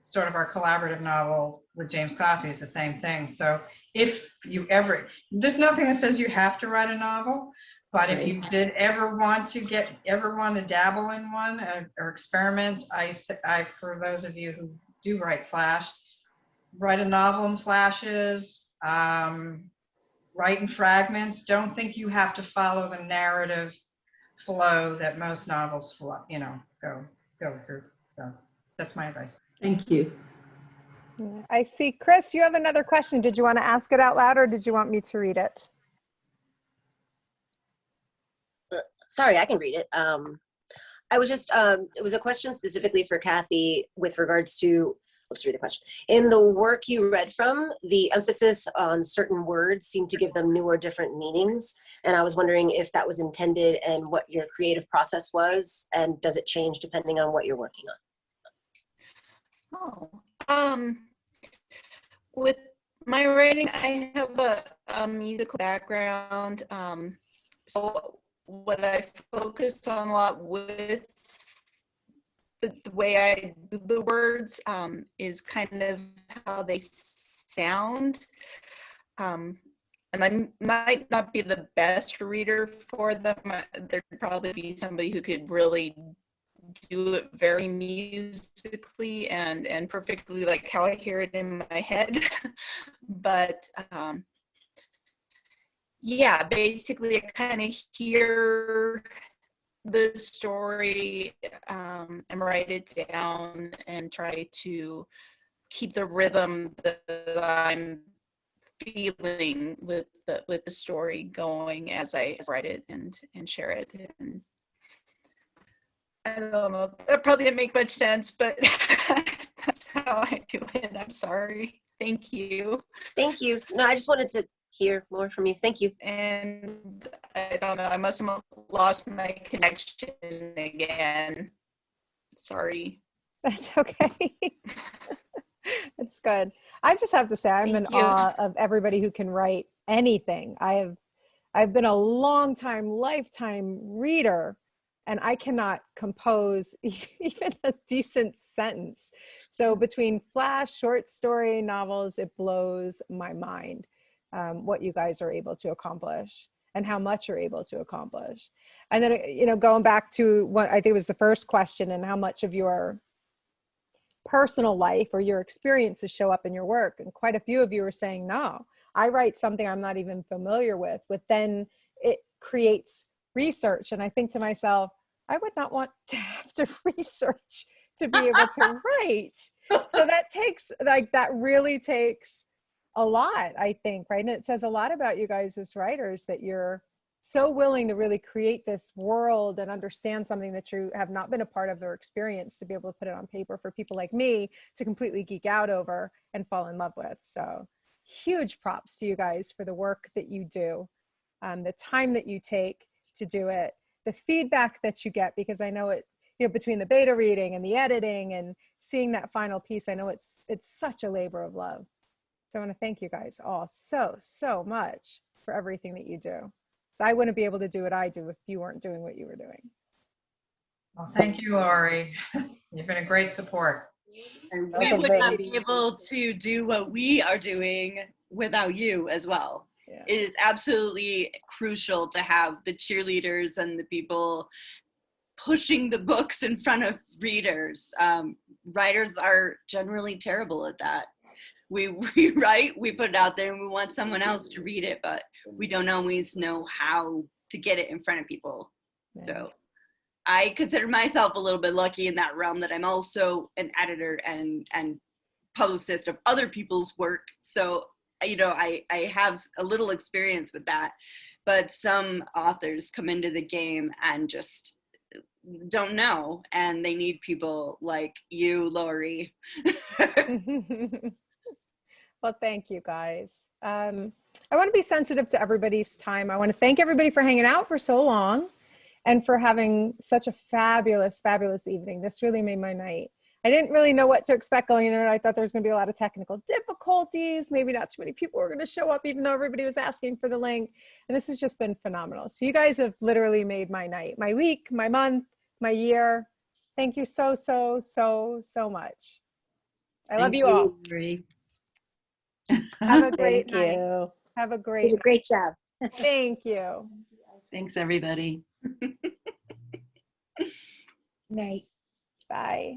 Sort of our collaborative novel with James Coffey is the same thing. So if you ever, there's nothing that says you have to write a novel, but if you did ever want to dabble in one or experiment, I, for those of you who do write flash, write a novel in flashes, write in fragments. Don't think you have to follow the narrative flow that most novels go through. So that's my advice. Thank you. I see, Chris, you have another question. Did you want to ask it out loud or did you want me to read it? Sorry, I can read it. I was just, it was a question specifically for Cathy with regards to, I'll just read the question. In the work you read from, the emphasis on certain words seemed to give them new or different meanings. And I was wondering if that was intended and what your creative process was, and does it change depending on what you're working on? With my writing, I have a musical background. So what I focus on a lot with the way I do the words is kind of how they sound. And I might not be the best reader for them. There'd probably be somebody who could really do it very musically and perfectly like how I hear it in my head. But yeah, basically I kind of hear the story and write it down and try to keep the rhythm that I'm feeling with the story going as I write it and share it. And I don't know, that probably didn't make much sense, but that's how I do it. I'm sorry. Thank you. Thank you. No, I just wanted to hear more from you. Thank you. And I don't know, I must have lost my connection again. Sorry. That's okay. It's good. I just have to say, I'm in awe of everybody who can write anything. I've been a lifetime reader, and I cannot compose even a decent sentence. So between flash, short story, novels, it blows my mind what you guys are able to accomplish and how much you're able to accomplish. And then, you know, going back to what I think was the first question, and how much of your personal life or your experiences show up in your work. And quite a few of you are saying, no, I write something I'm not even familiar with, but then it creates research. And I think to myself, I would not want to have to research to be able to write. So that really takes a lot, I think, right? And it says a lot about you guys as writers, that you're so willing to really create this world and understand something that you have not been a part of or experienced, to be able to put it on paper for people like me to completely geek out over and fall in love with. So huge props to you guys for the work that you do, the time that you take to do it, the feedback that you get, because I know it, you know, between the beta reading and the editing and seeing that final piece, I know it's such a labor of love. So I want to thank you guys all so much for everything that you do. So I wouldn't be able to do what I do if you weren't doing what you were doing. Well, thank you, Lori. You've been a great support. And we would not be able to do what we are doing without you as well. Yeah. It is absolutely crucial to have the cheerleaders and the people pushing the books in front of readers. Writers are generally terrible at that. We write, we put it out there, and we want someone else to read it, but we don't always know how to get it in front of people. Yeah. So I consider myself a little bit lucky in that realm, that I'm also an editor and publicist of other people's work. So, you know, I have a little experience with that, but some authors come into the game and just don't know, and they need people like you, Lori. Well, thank you guys. I want to be sensitive to everybody's time. I want to thank everybody for hanging out for so long and for having such a fabulous evening. This really made my night. I didn't really know what to expect going in. I thought there was going to be a lot of technical difficulties. Maybe not too many people were going to show up, even though everybody was asking for the link. And this has just been phenomenal. So you guys have literally made my night, my week, my month, my year. Thank you so, so, so, so much. I love you all. Lori. Have a great Thank night. you. Have a Did great a great job. Thank you. Thanks, everybody. Night. Bye.